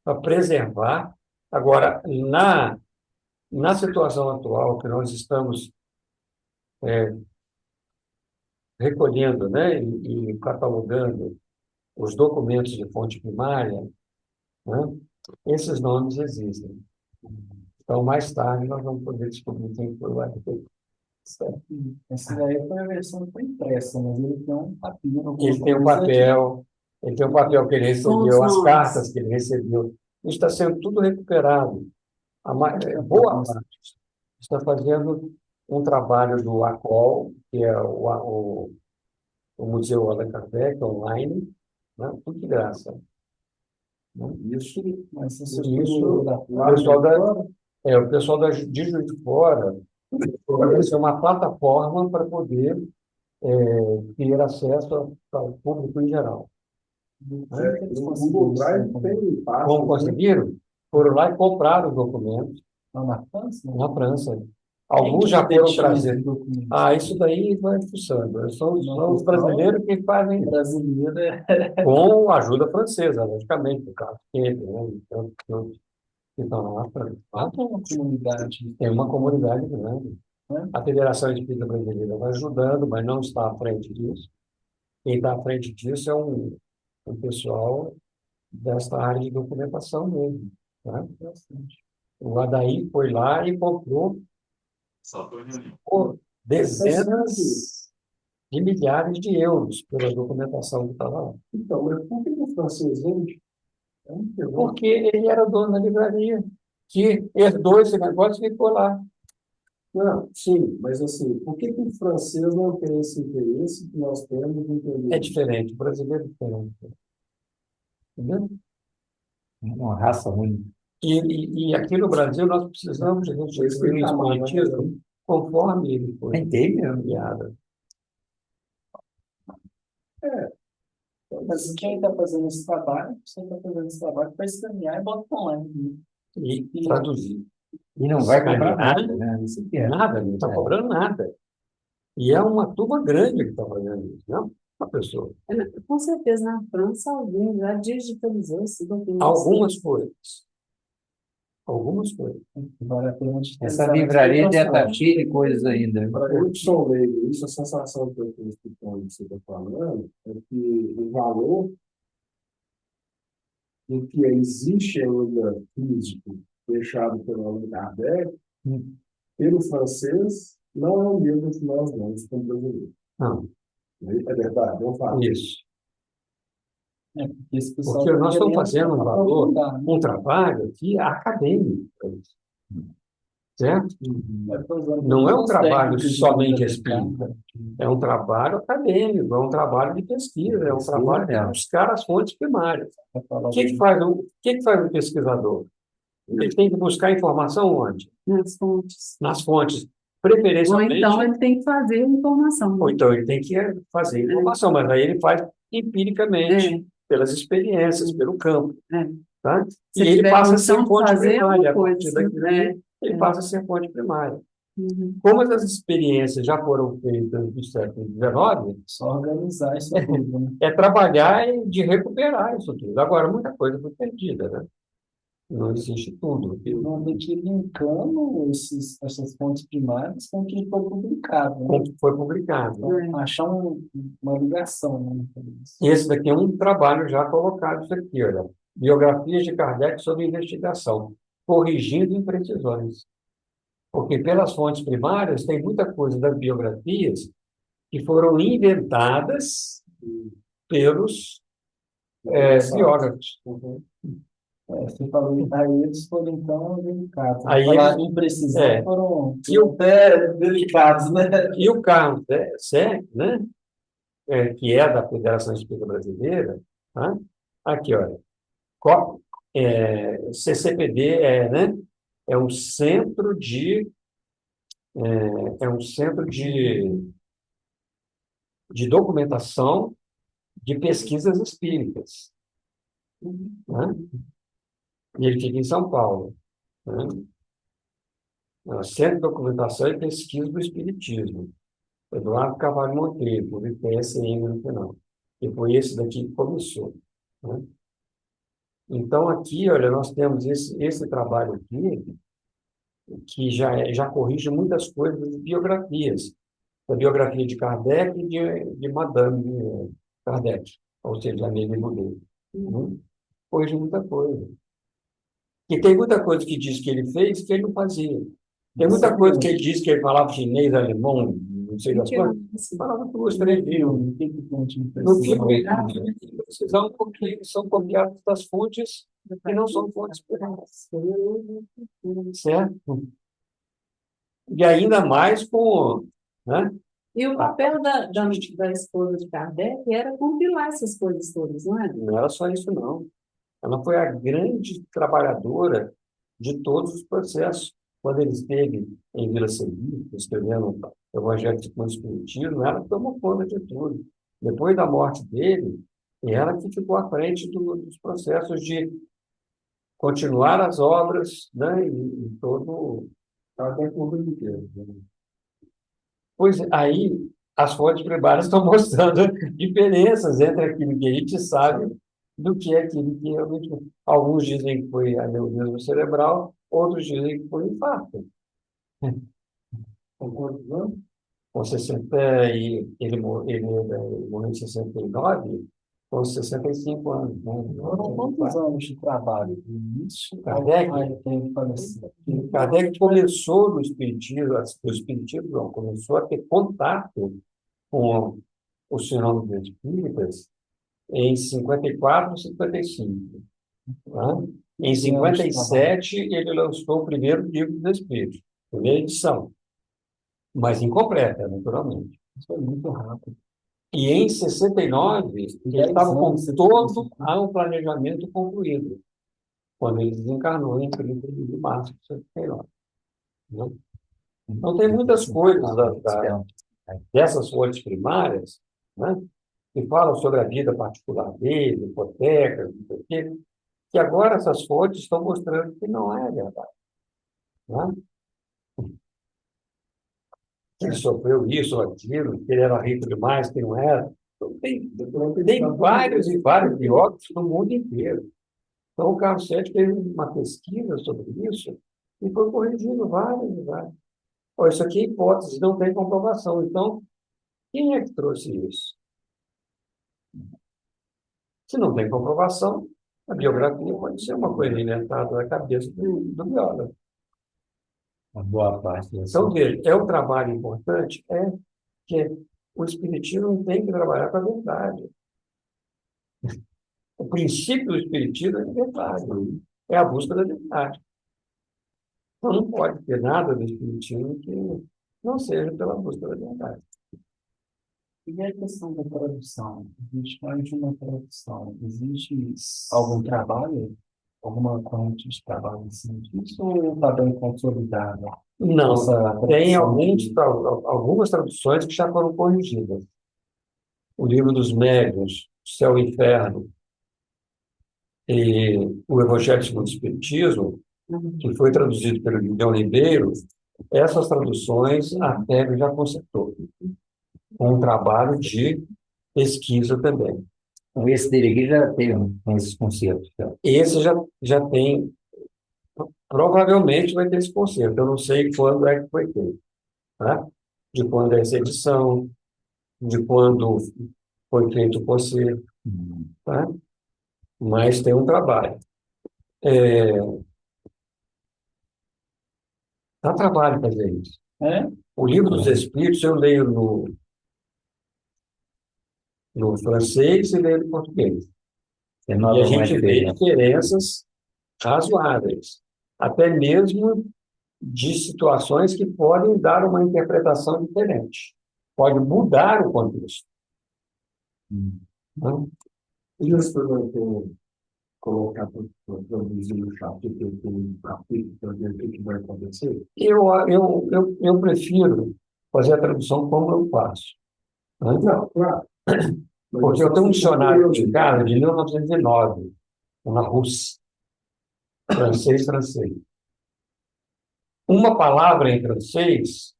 Para preservar. Agora, na situação atual que nós estamos recolhendo, né, e catalogando os documentos de fonte primária, né, esses nomes existem. Então, mais tarde, nós vamos poder descobrir quem foi o arquiteto. Certo. Essa daí foi a versão que foi impressa, mas ele tem um papel, alguma Ele tem um coisa aqui. papel, ele tem um papel que ele Com recebeu, os as nomes. cartas que ele recebeu. Isso está sendo tudo recuperado. Boa parte está fazendo um trabalho do ACOL, que é o Museu Allan Kardec, online, né? Tudo de graça. Né? Isso, mas se você Isso, for o pessoal o pessoal de Juiz de Fora estabeleceu uma plataforma para poder ter acesso ao público em geral. o Google Drive tem Como conseguiram? Foram lá e compraram os documentos na França? na França. Quem Alguns que já foram detinha trazer. esse documento? Isso daí vai fuçando. São os brasileiros que fazem Brasileiro com a ajuda francesa, logicamente, no caso Kemp, né? Então, que estão lá na França. Tá? tem uma comunidade, Tem uma comunidade grande. né? A Federação Espírita Brasileira vai ajudando, mas não está à frente disso. Quem está à frente disso é um pessoal dessa área de documentação mesmo. Tá? O Adair foi lá e comprou por dezenas de milhares de euros pela documentação que estava lá. Então, mas por que o francês vende? Porque ele era dono da livraria, que herdou esse negócio e ficou lá. Não, sim, mas assim, por que o francês não tem esse interesse que nós temos em entender? É diferente, o brasileiro é diferente. Entendeu? Uma raça única. E aqui no Brasil nós precisamos de gente que tem um espiritismo conforme ele foi Tem mesmo. criado. Mas quem está fazendo esse trabalho, você está fazendo esse trabalho para escanear e botar online. E traduzir. E não vai Escanear. comprar nada, né? Isso que é. Nada, não está cobrando nada. E é uma turma grande que está fazendo isso, não uma pessoa. Com certeza, na França, alguém já digitalizou esse documento. Algumas coisas. Algumas coisas. Vale a pena Essa livraria deve estar cheia de coisas ainda. Para eu que sou leigo, isso, a sensação que eu tenho escutando o que você está falando é que o valor em que existe ainda físico deixado pelo Allan Kardec, pelo francês, não é o mesmo que nós damos como brasileiros. Não, É verdade, eu falo. isso. Porque Porque nós estamos fazendo né? um trabalho aqui acadêmico, certo? Não é um trabalho somente espírita, é um trabalho acadêmico, é um trabalho de pesquisa, é um trabalho de buscar as fontes primárias. O que faz o pesquisador? Ele tem que buscar informação onde? Nas fontes. Nas fontes, Ou preferencialmente. então ele tem que fazer informação. Ou então ele tem que fazer informação, mas aí ele faz empiricamente, pelas experiências, pelo campo. Tá? Se E ele tiver passa a ser condição de fonte fazer primária. A alguma partir coisa, daquilo, ele passa a ser fonte primária. Uhum. Como essas experiências já foram feitas no século XIX, Só organizar isso tudo, né? é trabalhar e de recuperar isso tudo. Agora, muita coisa foi perdida, né? Não existe tudo. Não tem que ir linkando essas fontes primárias com o que foi publicado, né? Como foi publicado. Então, achar uma ligação, né? Esse daqui é um trabalho já colocado, isso aqui, olha. Biografias de Kardec sobre investigação, corrigindo imprecisões. Porque pelas fontes primárias tem muita coisa das biografias que foram inventadas pelos biógrafos. Você falou, aí eles foram então delicados. Aí falar eles- imprecisão foram E o, delicados, né? e o Carlos Sec, né? Que é da Federação Espírita Brasileira, tá? Aqui, olha. CCPD né? É um centro de de documentação de pesquisas espíritas, né? E ele fica em São Paulo, né? Centro de Documentação e Pesquisa do Espiritismo, Eduardo Carvalho Monteiro, por IPSM no final. E foi esse daqui que começou, né? Então, aqui, olha, nós temos esse trabalho aqui, que já corrige muitas coisas de biografias. A biografia de Kardec e de Madame Kardec, ou seja, a Lili Boulay. Corrige muita coisa. E tem muita coisa que diz que ele fez que ele não fazia. Tem muita coisa que ele diz que ele falava chinês, alemão, não sei das coisas. Falava duas, três línguas. No filme, são copiados das fontes que não são fontes plenas. Certo? E ainda mais com, né? E o papel da esposa de Kardec era compilar essas coisas todas, não é? Não era só isso, não. Ela foi a grande trabalhadora de todos os processos. Quando ele esteve em Vila Selic, escrevendo o Evangelho segundo o Espiritismo, ela tomou conta de tudo. Depois da morte dele, ela que ficou à frente dos processos de continuar as obras, né, em todo o mundo inteiro. Pois aí, as fontes primárias estão mostrando diferenças entre aquilo que a gente sabe do que é aquilo que realmente. Alguns dizem que foi aneurisma cerebral, outros dizem que foi infarto. Com quantos anos? Com 60, ele morreu em 69, com 65 anos. Né? Foram quantos anos de trabalho? Isso, Kardec começou no espiritismo não, começou a ter contato com os fenômenos espíritas em 54, 55. Né? Em 57, ele lançou o primeiro livro dos Espíritos, primeira edição, mas incompleta, naturalmente. Isso foi muito rápido. E em 69, ele estava com todo o planejamento concluído, quando ele desencarnou em 30 de março de 69. Né? Então, tem muitas coisas dessas fontes primárias, né, que falam sobre a vida particular dele, hipotecas, não sei o quê, que agora essas fontes estão mostrando que não é verdade. Né? Que ele sofreu isso ou aquilo, que ele era rico demais, que não era. Então, tem vários e vários biógrafos no mundo inteiro. Então, o Carlos Sete fez uma pesquisa sobre isso e foi corrigindo várias e várias. Isso aqui é hipótese, não tem comprovação. Então, quem é que trouxe isso? Se não tem comprovação, a biografia pode ser uma coisa inventada da cabeça do biógrafo. Uma boa parte. Então, veja, é um trabalho importante, que o Espiritismo tem que trabalhar com a verdade. O princípio do Espiritismo é a verdade, é a busca da verdade. Então, não pode ter nada do Espiritismo que não seja pela busca da verdade. E a questão da tradução? Existe mais de uma tradução. Existe algum trabalho, alguma corrente de trabalho assim, isso ou está bem consolidado? Não, tem algumas traduções que já foram corrigidas. O Livro dos Médiuns, Céu e Inferno, e o Evangelho segundo o Espiritismo, que foi traduzido pelo Guilherme Ribeiro, essas traduções a FEB já consertou, com um trabalho de pesquisa também. Então, esse dele aqui já tem esses concertos. Esse já tem, provavelmente vai ter esse concerto, eu não sei quando é que foi feito, tá? De quando é essa edição, de quando foi feito o concerto, tá? Mas tem um trabalho. Dá trabalho fazer isso. O Livro dos Espíritos eu leio no francês e leio no português. E a gente vê diferenças razoáveis, até mesmo de situações que podem dar uma interpretação diferente. Pode mudar o contexto. E os que colocar para produzir no capítulo para ver o que vai acontecer? Eu prefiro fazer a tradução como eu faço. Né? Não, claro. Porque eu tenho um dicionário de casa de 1909, na Rússia, francês. Uma palavra em francês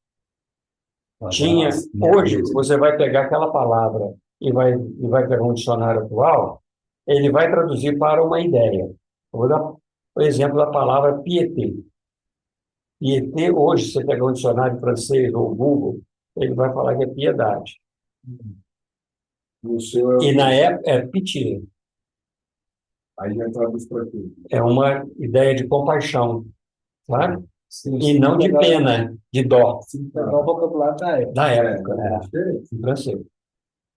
tinha... Hoje, você vai pegar aquela palavra e vai pegar um dicionário atual, ele vai traduzir para uma ideia. Eu vou dar o exemplo da palavra piété. Piété, hoje, se você pegar um dicionário francês ou Google, ele vai falar que é piedade. No seu E na época é pitié. aí já traduz para quê? É uma ideia de compaixão, sabe? Sim, E não de pena, de dó, se pegar o vocabulário da época. da época, em francês.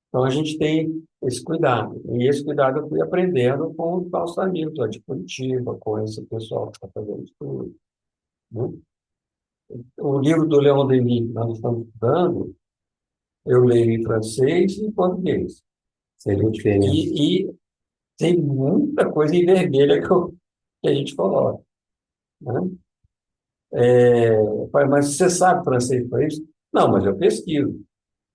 Então a gente tem esse cuidado. E esse cuidado eu fui aprendendo com o Fausto Hamilton, de Curitiba, com esse pessoal que está fazendo estudo, né? O livro do Leon Denis, que nós estamos estudando, eu leio em francês e em português. Seria diferente. E tem muita coisa em vermelha que a gente coloca, né? Pai, mas você sabe francês para isso? Não, mas eu pesquiso.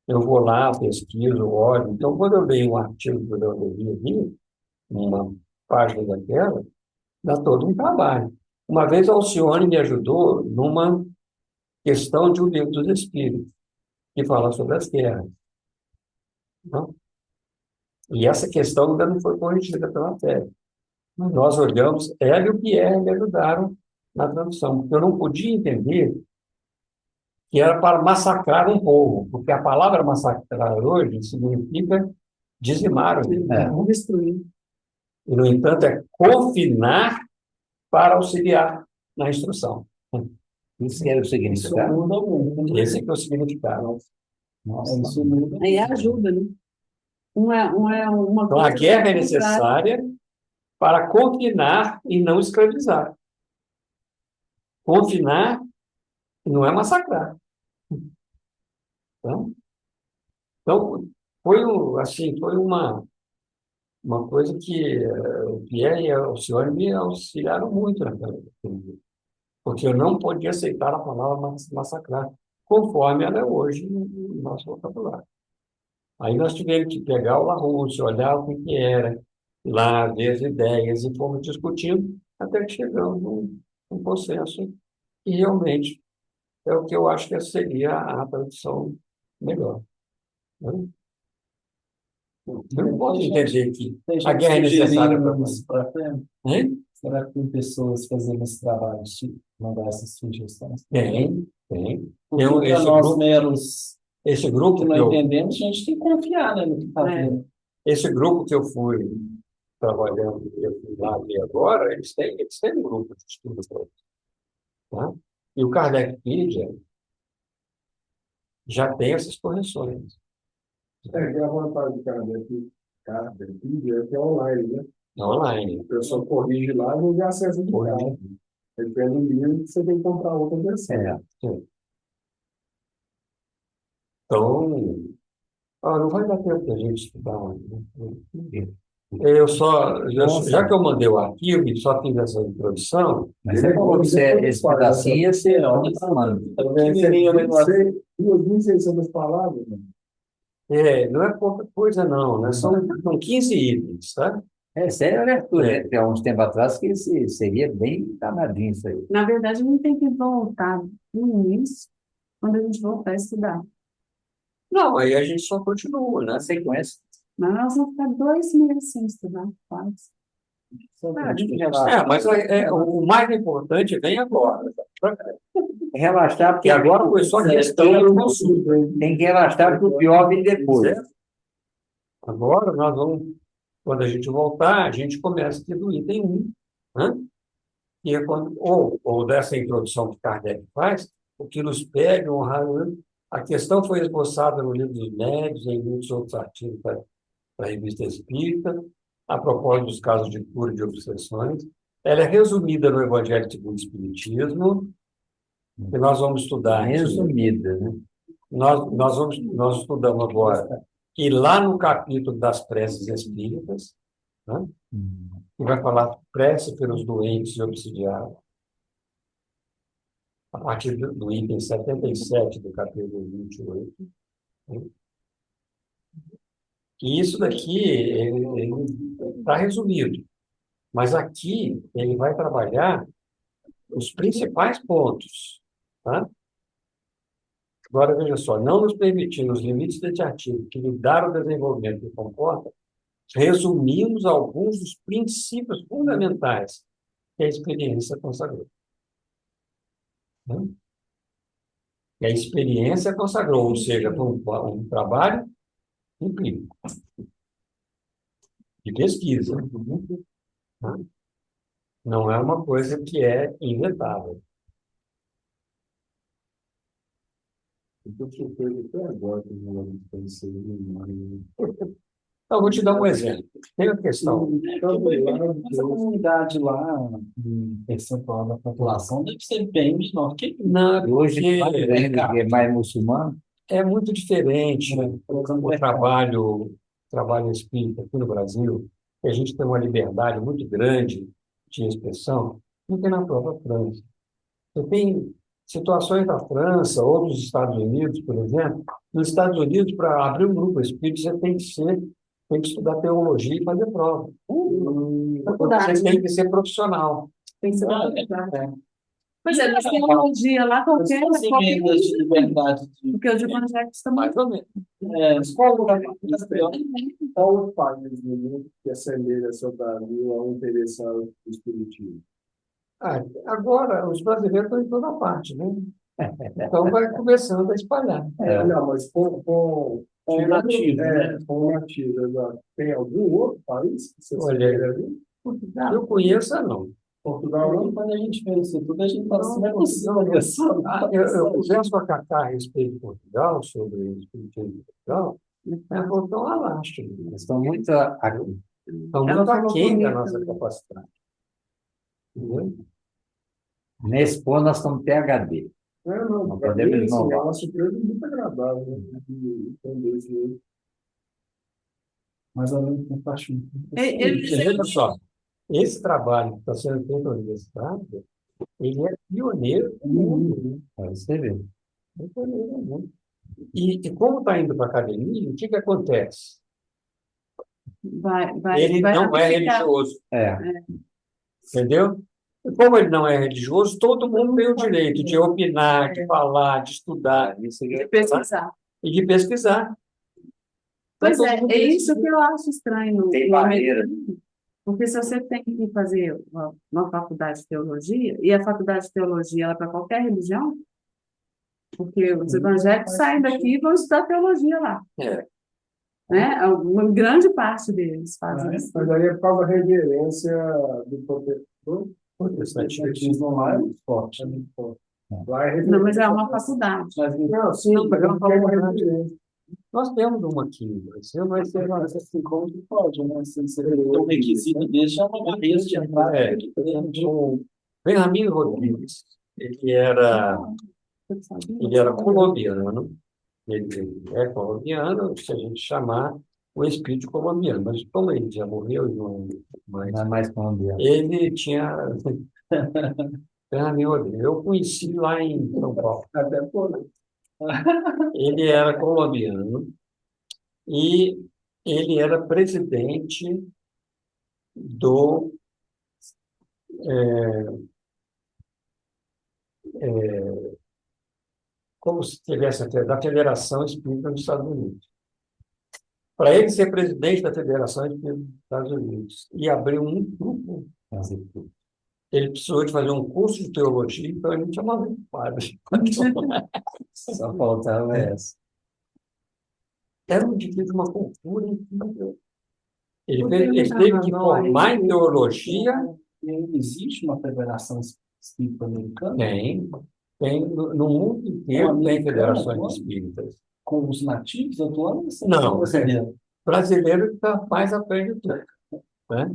Eu vou lá, pesquiso, olho. Então, quando eu leio um artigo do Leon Denis aqui, uma página daquela, dá todo um trabalho. Uma vez a Alcione me ajudou numa questão de um livro dos Espíritos, que fala sobre as guerras, né? E essa questão ainda não foi corrigida pela fé. Nós olhamos, ela e o Pierre me ajudaram na tradução, porque eu não podia entender que era para massacrar um povo, porque a palavra massacrar hoje significa dizimar, Vamos destruir. e, no entanto, é confinar para auxiliar na instrução. Isso que era o Isso significado. muda muito. Esse que é o significado. Nossa. Isso muda. Aí ajuda, né? Uma Então, a coisa guerra é que necessária para confinar e não escravizar. Confinar não é massacrar. Então foi uma coisa que o Pierre e a Alcione me auxiliaram muito naquela época, porque eu não podia aceitar a palavra massacrar, conforme ela é hoje no nosso vocabulário. Aí nós tivemos que pegar o Larousse, olhar o que era, ir lá ver as ideias, e fomos discutindo até que chegamos num consenso que realmente é o que eu acho que seria a tradução melhor, né? Eu não posso entender que Tem a gente guerra é necessária para sugerindo isso para frente. Hein? Será que tem pessoas fazendo esse trabalho, mandar essas sugestões? Tem. Porque Tem para nós meros esse que grupo não que eu, entendemos, a gente tem que confiar, né, no que está vendo. esse grupo que eu fui trabalhando, eu fui lá ver agora, eles têm um grupo de estudo próprio, tá? E o Kardecpedia já tem essas correções. Que é a vantagem do cara daqui é que é online, né? Online. A pessoa corrige lá e não tem acesso de casa. Depende do livro, você tem que comprar outra versão. Sim. Então, não vai dar tempo da gente estudar, né? Já que eu mandei o arquivo e só fiz essa introdução, Mas você falou que esse pedacinho você está falando. 2.600 palavras, né? não é pouca coisa, não, né? São 15 itens, tá? Sério, né, Arthur? Porque há uns tempos atrás que seria bem danadinho isso aí. Na verdade, a gente tem que voltar no início, quando a gente voltar a estudar. Não, aí a gente só continua, né? Sequência. Mas nós vamos ficar 2 meses sem estudar, quase. Mas o mais importante vem agora. Relaxar, porque E agora foi só questão de consulta. tem que relaxar, porque o pior vem depois. Agora nós vamos, quando a gente voltar, a gente começa aqui do item 1, né? E é quando, ou dessa introdução que Kardec faz, o que nos pega, a questão foi esboçada no Livro dos Médiuns, em muitos outros artigos da Revista Espírita, a propósito dos casos de cura de obsessões. Ela é resumida no Evangelho segundo o Espiritismo, que nós vamos estudar aqui. Resumida, né? Nós estudamos agora, e lá no capítulo das preces espíritas, né? Que vai falar prece pelos doentes e obsidiados, a partir do item 77 do capítulo 28. Né? E isso daqui, ele está resumido, mas aqui ele vai trabalhar os principais pontos, tá? Agora, veja só, não nos permitir, nos limites deste artigo, que lhe dar o desenvolvimento que comporta, resumimos alguns dos princípios fundamentais que a experiência consagrou. Né? Que a experiência consagrou, ou seja, para um trabalho empírico, de pesquisa. Né? Não é uma coisa que é inventável. Então, surpreso até agora que não conheci ninguém. Então, eu vou te dar um exemplo. Tem a questão. Essa comunidade lá, em percentual da população, deve ser bem menor que Não, E hoje, porque é mais muçulmano, é muito diferente colocando o trabalho espírita aqui no Brasil, que a gente tem uma liberdade muito grande de expressão, do que na própria França. Você tem situações da França ou dos Estados Unidos, por exemplo. Nos Estados Unidos, para abrir um grupo espírita, você tem que estudar teologia e fazer prova. Você tem que ser profissional. Tem que ser Pois é, mas teologia lá, qualquer emendas de liberdade de porque os evangélicos também. Mais ou menos. Qual o país no mundo que assemelha seu Brasil ao interessado do espiritismo? Agora, os brasileiros estão em toda parte, né? Então, vai começando a espalhar. Não, mas com nativo, né? com nativo, exato. Tem algum outro país que você Olha, assemelha ali? Eu conheço, não. Portugal não? Quando a gente vê isso tudo, a gente fala assim, não é Não, possível isso. Eu converso com a Cacá a respeito de Portugal, sobre o espiritismo de Portugal, ela falou tão alástico. eles estão muito Estão Ela muito falou aquém da comigo nossa também. capacidade. Entendeu? nesse ponto, nós estamos PhD. Não, Não para podemos mim, assim, é inovar. uma surpresa muito agradável, né, de entender isso aí. Mas ao mesmo tempo, acho muito Veja só, esse trabalho que está sendo feito na universidade, ele é pioneiro no mundo. Para você ver. É pioneiro no mundo. E como está indo para a academia, o que acontece? Ele vai não é ratificar. religioso, É, entendeu? E como ele não é religioso, todo mundo tem o direito de opinar, de falar, de estudar, isso De é pesquisar. e de pesquisar. Pois Então, é, todo mundo é tem isso que eu acho estranho Tem no barreira. americano. Porque se você tem que fazer uma faculdade de teologia, e a faculdade de teologia ela é para qualquer religião, porque os evangélicos saem daqui e vão estudar teologia lá. É. Né? Uma grande parte deles fazem isso. Mas aí é por causa da reverência do professor. protestantismo lá é muito forte. É muito forte. Lá é Não, mas é reverência. uma faculdade. Não, sim, Não, mas mas eu não falo tem uma uma reverência. Nós temos uma aqui no Brasil, mas Mas assim, como que pode, né? Se você tem um requisito desse, é uma barreira de entrada. É. o Benjamin Rodrigues, ele era colombiano, ele é colombiano, se a gente chamar o espírito colombiano, mas como ele já morreu e não mais, Não é mais colombiano. ele tinha Benjamin Rodrigues. Eu conheci lá em São Paulo. Até por Ele era colombiano e ele era presidente do como se tivesse da Federação Espírita dos Estados Unidos. Para ele ser presidente da Federação Espírita dos Estados Unidos e abrir um grupo, ele precisou de fazer um curso de teologia, então ele não tinha mais padre. Só faltava essa. Era um indivíduo de uma cultura incrível. Ele teve que formar em teologia. Existe uma federação espírita americana Tem no mundo inteiro tem federações espíritas. com os nativos atuando? Não, brasileiro está mais à frente de tudo, né?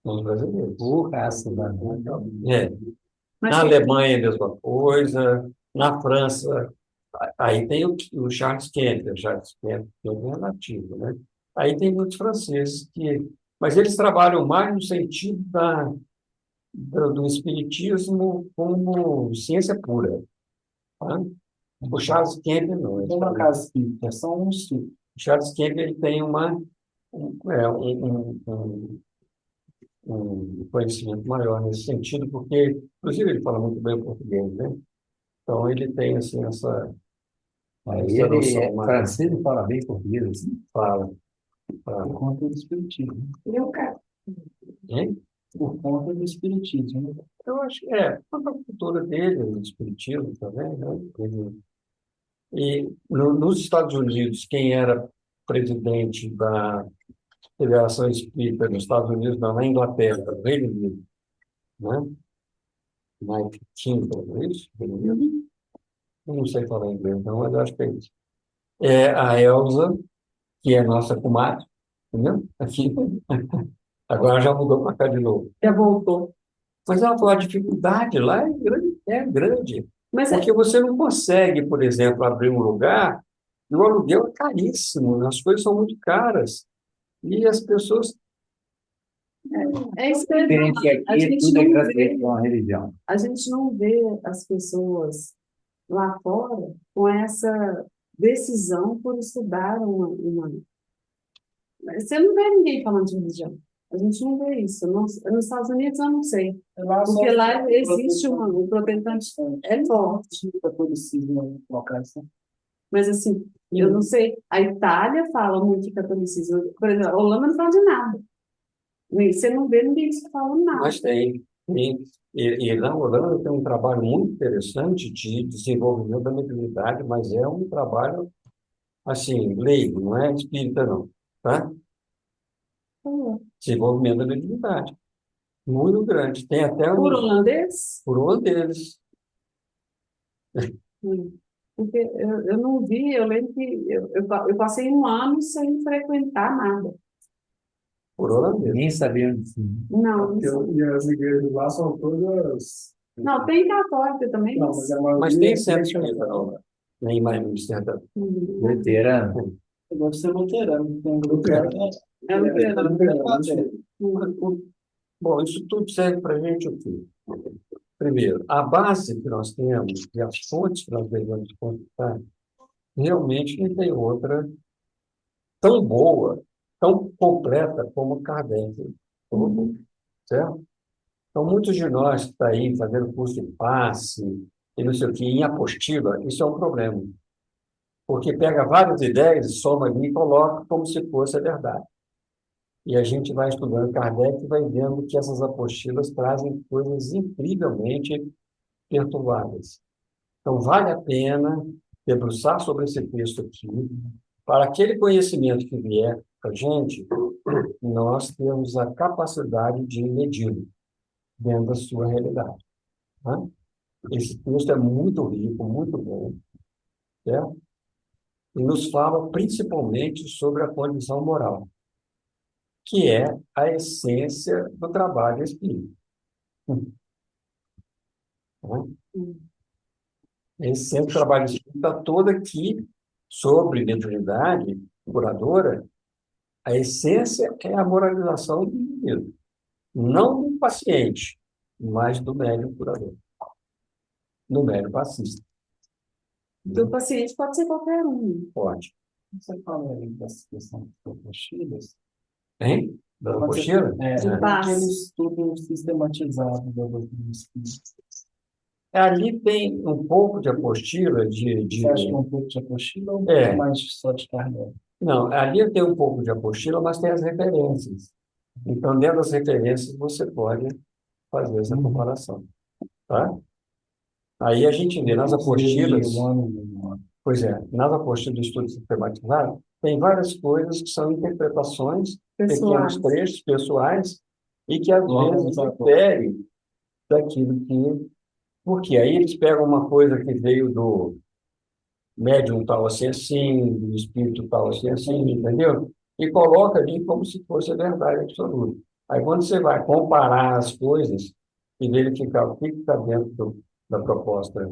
Os brasileiros. Raça da É. Na Alemanha, a mesma coisa. Na França, aí tem o Charles Kemper. O Charles Kemper é nativo, né? Aí tem muitos franceses que... Mas eles trabalham mais no sentido do espiritismo como ciência pura. Tá? O Charles Kemper não. Então, na casa espírita, é só um estudo. O Charles Kemper ele tem um conhecimento maior nesse sentido, porque, inclusive, ele fala muito bem o português, né? Então, ele tem, assim, Aí Essa ele noção é mais francês e fala bem português, assim. fala. Por conta do espiritismo. Ele é um cara. Hein? Por conta do espiritismo. Eu acho que é, quanto à cultura dele, o espiritismo também, né? Nos Estados Unidos, quem era presidente da Federação Espírita nos Estados Unidos, não, na Inglaterra, no Reino Unido, né? Mike Timber, é isso? Reino Unido? Eu não sei falar inglês, não, mas eu acho que é isso. É a Elsa, que é nossa comadre, entendeu? Aqui. Agora já mudou para cá de novo. Já voltou. Mas ela falou, a dificuldade lá é grande, é grande. Mas Porque você não consegue, por exemplo, abrir um lugar e o aluguel é caríssimo, as coisas são muito caras. E as pessoas. é isso que eu ia Diferente falar. A aqui, gente tudo é não gratuito vê, com a religião. a gente não vê as pessoas lá fora com essa decisão por estudar uma. Você não vê ninguém falando de religião. A gente não vê isso. Nos Estados Unidos eu não sei. Lá só Porque lá existe um protestante protestante é forte. catolicismo locais, né? Mas assim, eu não sei. A Itália fala muito de catolicismo. Por exemplo, a Holanda não fala de nada. Você não vê ninguém falando nada. Mas tem. E na Holanda tem um trabalho muito interessante de desenvolvimento da mediunidade, mas é um trabalho, assim, leigo, não é espírita, não. Tá? Desenvolvimento da mediunidade. Muito grande. Tem até Por um. holandês? Por holandeses. Porque eu não vi, eu lembro que eu passei um ano sem frequentar nada. Por holandeses. Nem sabia disso. Não, E as igrejas lá são todas. não, tem católica também, Não, mas mas a maioria Mas tem é centro cristã. espírita, não. Nem mais no centro. Luterano. Deve ser luterano. Tem um grupo é luterano. Bom, isso tudo serve para a gente o quê? Primeiro, a base que nós temos e as fontes que nós devemos consultar, realmente não tem outra tão boa, tão completa como Kardec colocou, certo? Então, muitos de nós que estão aí fazendo curso de passe e não sei o quê, em apostila, isso é um problema. Porque pega várias ideias, soma ali e coloca como se fosse a verdade. E a gente vai estudando Kardec e vai vendo que essas apostilas trazem coisas incrivelmente perturbadas. Então, vale a pena debruçar sobre esse texto aqui, para aquele conhecimento que vier para a gente, nós temos a capacidade de medi-lo dentro da sua realidade. Tá? Esse texto é muito rico, muito bom, certo? E nos fala principalmente sobre a condição moral, que é a essência do trabalho espírita. A essência do trabalho espírita está toda aqui sobre mediunidade curadora. A essência é a moralização do indivíduo, não do paciente, mas do médium curador, do médium passista. Do paciente pode ser qualquer um. Pode. Você fala aí dessa questão das apostilas. Hein? Da apostila? De passe. Aquele estudo sistematizado da doutrina espírita. Ali tem um pouco de apostila Você acha que é um pouco de apostila ou É. mais só de Kardec? Não, ali tem um pouco de apostila, mas tem as referências. Então, dentro das referências, você pode fazer essa comparação. Tá? Aí a gente vê nas apostilas, pois é, nas apostilas do estudo sistematizado, tem várias coisas que são interpretações, Pessoais. pequenos trechos pessoais, e que às vezes diferem daquilo que. Porque aí eles pegam uma coisa que veio do médium tal assim, do espírito tal assim, entendeu? E coloca ali como se fosse a verdade absoluta. Aí quando você vai comparar as coisas e verificar o que está dentro da proposta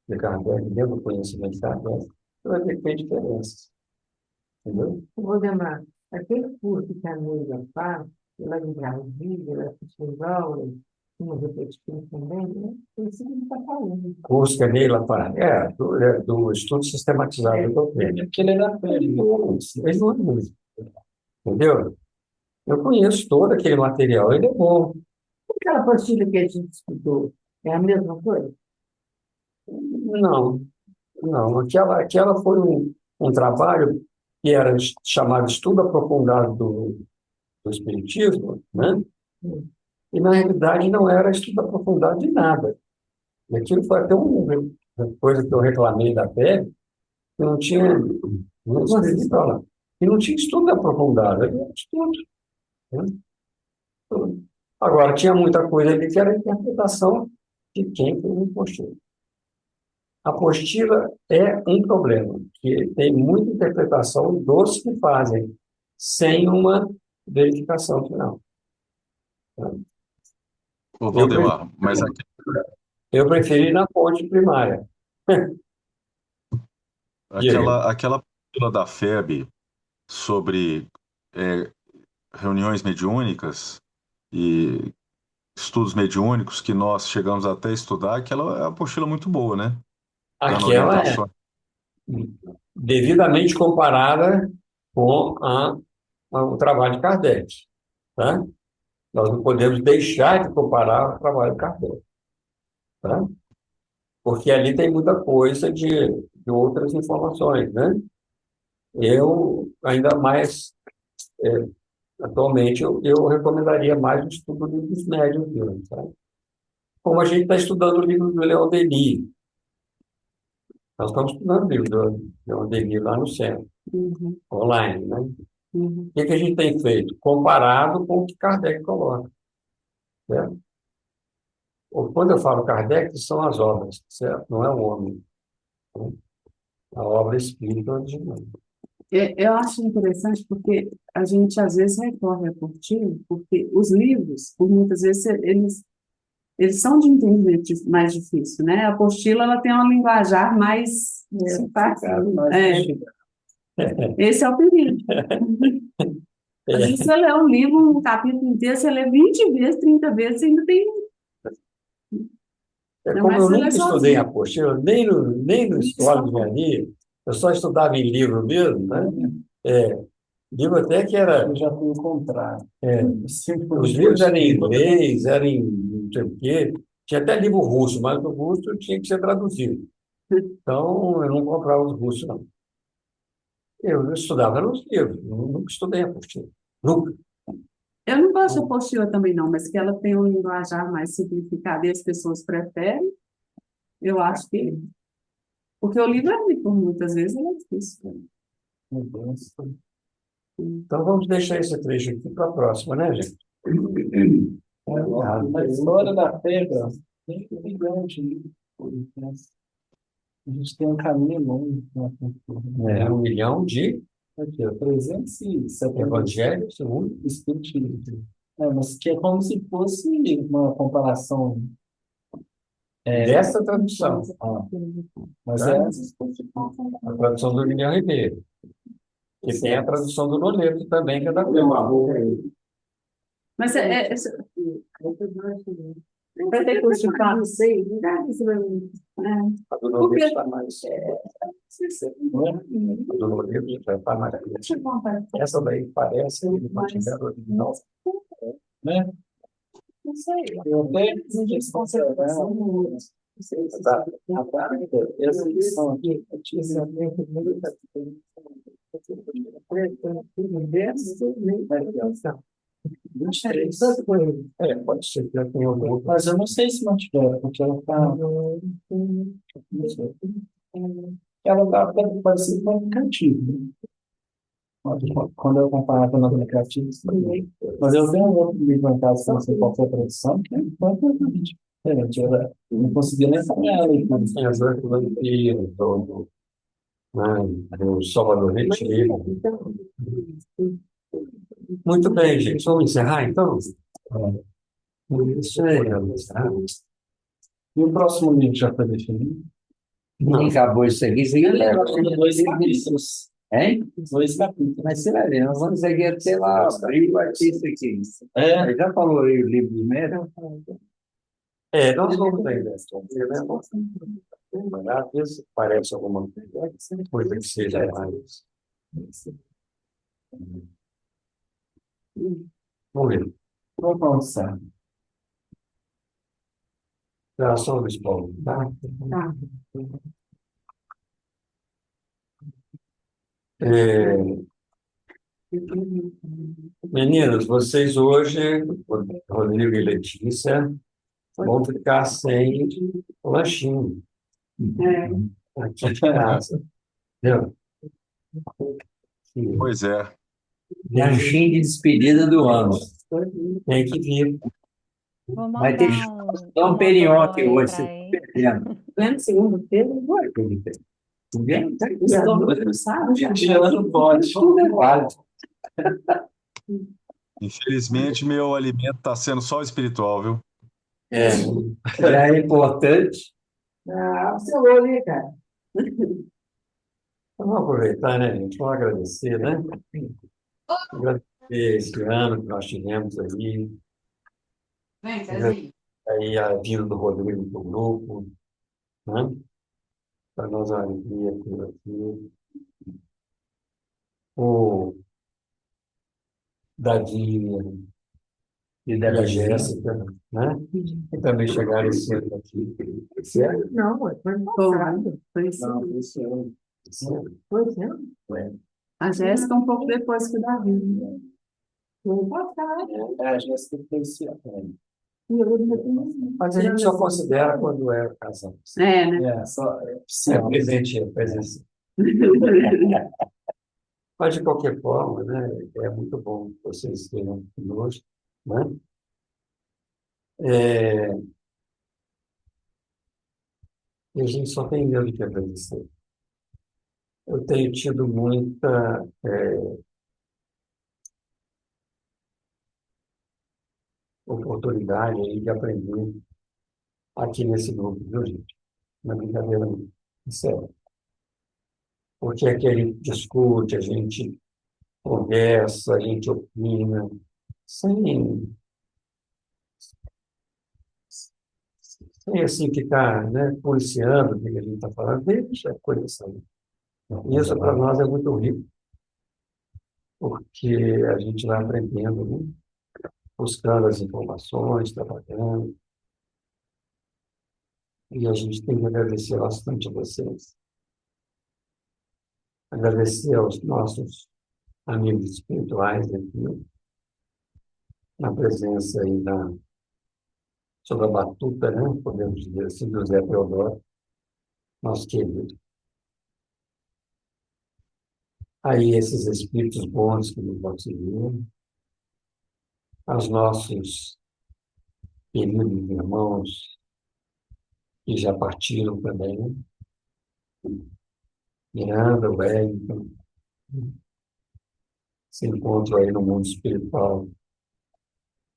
de Kardec, dentro do conhecimento de Kardec, você vai ver que tem diferenças. Entendeu? Valdemar, aquele curso que a Neila faz, ela em Brasília, ela assistiu aulas, tinha repetições também, né? Isso que está falando. Curso que a Neila faz, do estudo sistematizado do doutrina. Porque ele é da pele. Ele não é músico, entendeu? Eu conheço todo aquele material, ele é bom. Aquela apostila que a gente estudou, é a mesma coisa? Não, Não, aquela foi um trabalho que era chamado Estudo Aprofundado do Espiritismo, né? E, na realidade, não era estudo aprofundado de nada. E aquilo foi até uma coisa que eu reclamei da FEB, que não tinha, não escrevi para lá, que não tinha estudo aprofundado, era estudo, né? Tudo. Agora, tinha muita coisa ali que era a interpretação de quem fez a apostila. A apostila é um problema, que tem muita interpretação dos que fazem, sem uma verificação final. Ô, Eu prefiro, Valdemar, mas eu preferi ir na fonte primária. Diga. aquela apostila da FEB sobre é, reuniões mediúnicas e estudos mediúnicos que nós chegamos até a estudar, aquela é uma apostila muito boa, né? Dando Aquela é orientação. devidamente comparada com o trabalho de Kardec, tá? Nós não podemos deixar de comparar o trabalho de Kardec, tá? Porque ali tem muita coisa de outras informações, né? Eu, ainda mais, atualmente, eu recomendaria mais o estudo do livros médios mesmo, tá? Como a gente está estudando o livro do Leon Denis, nós estamos estudando o livro do Leon Denis lá no centro, Uhum, online, né? uhum. O que a gente tem feito? Comparado com o que Kardec coloca, certo? Quando eu falo Kardec, são as obras, certo? Não é o homem, né? A obra espírita original. Eu acho interessante porque a gente às vezes recorre a Portillo, porque os livros, por muitas vezes, eles são de entendimento mais difícil, né? A apostila, ela tem uma linguajar mais fácil. Esse é o perigo. Às vezes você lê um livro, um capítulo inteiro, você lê 20 vezes, 30 vezes, e ainda tem. Não, Como mas eu você lê nunca estudei sozinho. apostila, nem no História do Engenharia, eu só estudava em livro mesmo, né? Livro até que era. Eu já fui o contrário. Os livros eram em inglês, eram em não sei o quê. Tinha até livro russo, mas o russo tinha que ser traduzido. Então, eu não comprava os russos, não. Eu estudava nos livros, nunca estudei apostila. Nunca. Eu não gosto de apostila também, não, mas que ela tem um linguajar mais simplificado e as pessoas preferem, eu acho que. Porque o livro é muito, muitas vezes, ele é difícil. Então, vamos deixar esse trecho aqui para a próxima, né, gente? A história da pedra é gigante, né? A gente tem um caminho longo na cultura. 1 milhão de Aqui, ó, 370 evangelhos, segundo. espiritismo. Mas que é como se fosse uma comparação. Dessa tradução. Mas Tá? é A tradução do Guilherme Ribeiro. E tem a tradução do Noleto também, que é da Mas vai ter curso de carro, sei. A do Noleto está mais. A do Noleto já está mais. Essa daí parece que ele vai chegar no original. né? Não sei. Eu até essa lição aqui, eu tinha Pode ser que já tenha algum outro. mas eu não sei se mantiver, porque ela está. Não sei. Ela dá parecido com o aplicativo, né? Quando eu comparava com o aplicativo, mas eu tenho um outro livro em casa, sem ser qualquer tradução, que é completamente diferente. Eu não conseguia nem acompanhar a leitura. Tem as duas vampiros, do Salvador Retiro. Muito bem, gente. Vamos encerrar, então? Isso aí. E o próximo livro já foi definido? Nem acabou isso aqui, isso aqui leva Dois capítulos. hein? Dois capítulos. Mas você vai ver, nós vamos aqui até lá, abrir o artista aqui. Ele já falou aí o livro do médico? Nós vamos ver, né? Às vezes parece alguma coisa que seja mais. Vamos ver. Vamos começar. Relação do Paulo, tá? Tá. É, meninos, vocês hoje, Rodrigo e Letícia, vão ficar sem lanchinho aqui de casa. Entendeu? Pois é. Lanchinho de despedida do ano. Tem que vir. Vou Vai ter mandar Dom um Perignon aqui motoboy hoje, para você ir. tá perdendo. Pleno segunda-feira, Vem, tá os donos não sabem. ela não pode. Não pode. Infelizmente, meu alimento está sendo só espiritual, viu? Já é importante. Ah, o seu olho, cara. Então, vamos aproveitar, né, gente? Vamos agradecer, né? Agradecer esse ano que nós tivemos aí, Vem, Cezinho. aí a vinda do Rodrigo para o grupo, né? Para nós é uma alegria ter aqui. O Davi e a Jéssica, né? Que também chegaram esse ano aqui. Esse ano não, foi no passado. Foi isso. Não, esse ano. Foi esse ano? A Jéssica um pouco depois que o Davi. Foi no passado. A Jéssica foi esse ano. E eu ainda tenho- Mas a gente só considera quando é casado. É, né? É, só. É presente, é presente. Mas, de qualquer forma, né, é muito bom que vocês estejam conosco, né? E a gente só tem mesmo que agradecer. Eu tenho tido muita oportunidade aí de aprender aqui nesse grupo, viu, gente? Não é brincadeira, não. É sério. Porque aqui a gente discute, a gente conversa, a gente opina, sem, sem assim ficar, né, policiando o que a gente está falando, deixa a coisa sair. Isso para nós é muito rico, porque a gente vai aprendendo, né? Buscando as informações, trabalhando, e a gente tem que agradecer bastante a vocês. Agradecer aos nossos amigos espirituais aqui, na presença aí sob a batuta, né? Podemos dizer assim, do Zé Teodoro, nosso querido. Aí esses espíritos bons que nos auxiliam, aos nossos queridos irmãos que já partiram também, Miranda, Wellington, se encontram aí no mundo espiritual,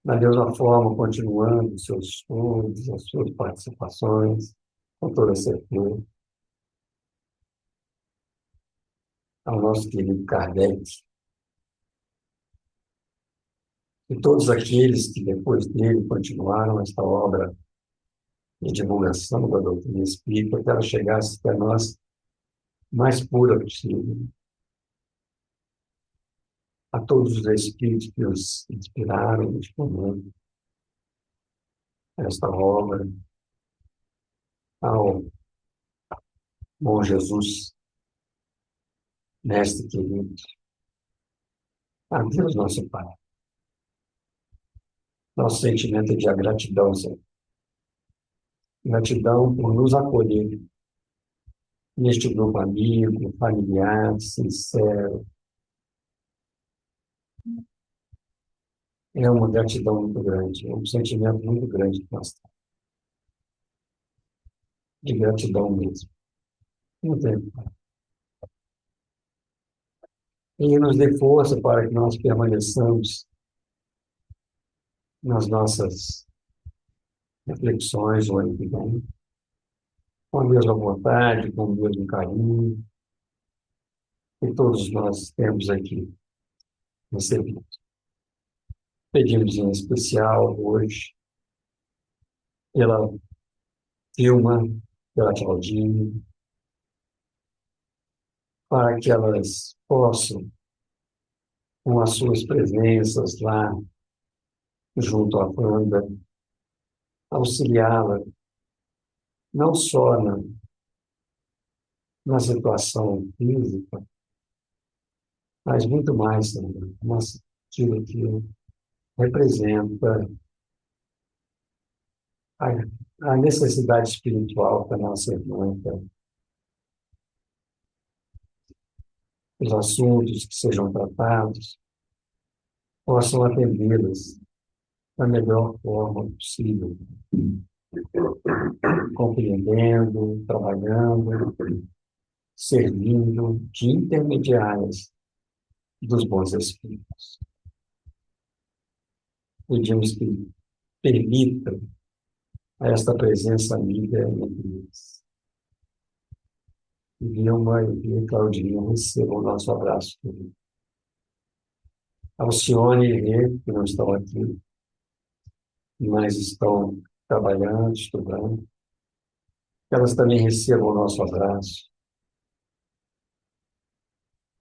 da mesma forma, continuando seus estudos, as suas participações, com toda certeza. Ao nosso querido Kardec, e todos aqueles que depois dele continuaram esta obra de divulgação da doutrina espírita, que ela chegasse até nós mais pura possível. A todos os espíritos que os inspiraram neste momento, esta obra, ao bom Jesus, mestre querido, a Deus nosso Pai. Nosso sentimento é de gratidão, Senhor. Gratidão por nos acolher neste grupo amigo, familiar, sincero. É uma gratidão muito grande, é um sentimento muito grande que nós temos. De gratidão mesmo. Não tem. E nos dê força para que nós permaneçamos nas nossas reflexões o ano que vem, com a mesma vontade, com o mesmo carinho, que todos nós temos aqui recebido. Pedimos em especial hoje pela Vilma, pela Claudinha, para que elas possam, com as suas presenças lá junto à banda, auxiliá-la, não só na situação física, mas muito mais também. Mas aquilo que representa a, a necessidade espiritual da nossa irmã, tá? Os assuntos que sejam tratados possam atendê-las da melhor forma possível, compreendendo, trabalhando, servindo de intermediárias dos bons espíritos. Pedimos que permita a esta presença amiga entre eles. E Vilma e Claudinha recebam o nosso abraço. Alcione e Rê, que não estão aqui, mas estão trabalhando, estudando, que elas também recebam o nosso abraço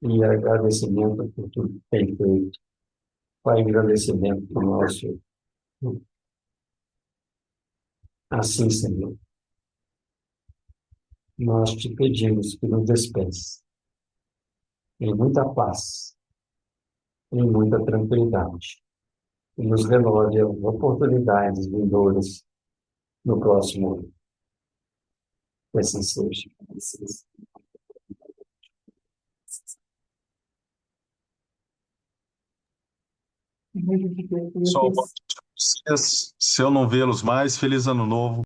e agradecimento por tudo que tem feito, para engrandecimento do nosso. Assim, Senhor, nós te pedimos que nos despeça em muita paz, em muita tranquilidade, e nos renove as oportunidades vindouras no próximo ano. Que assim seja. Pessoal, boa noite a vocês. Se eu não vê-los mais, feliz ano novo.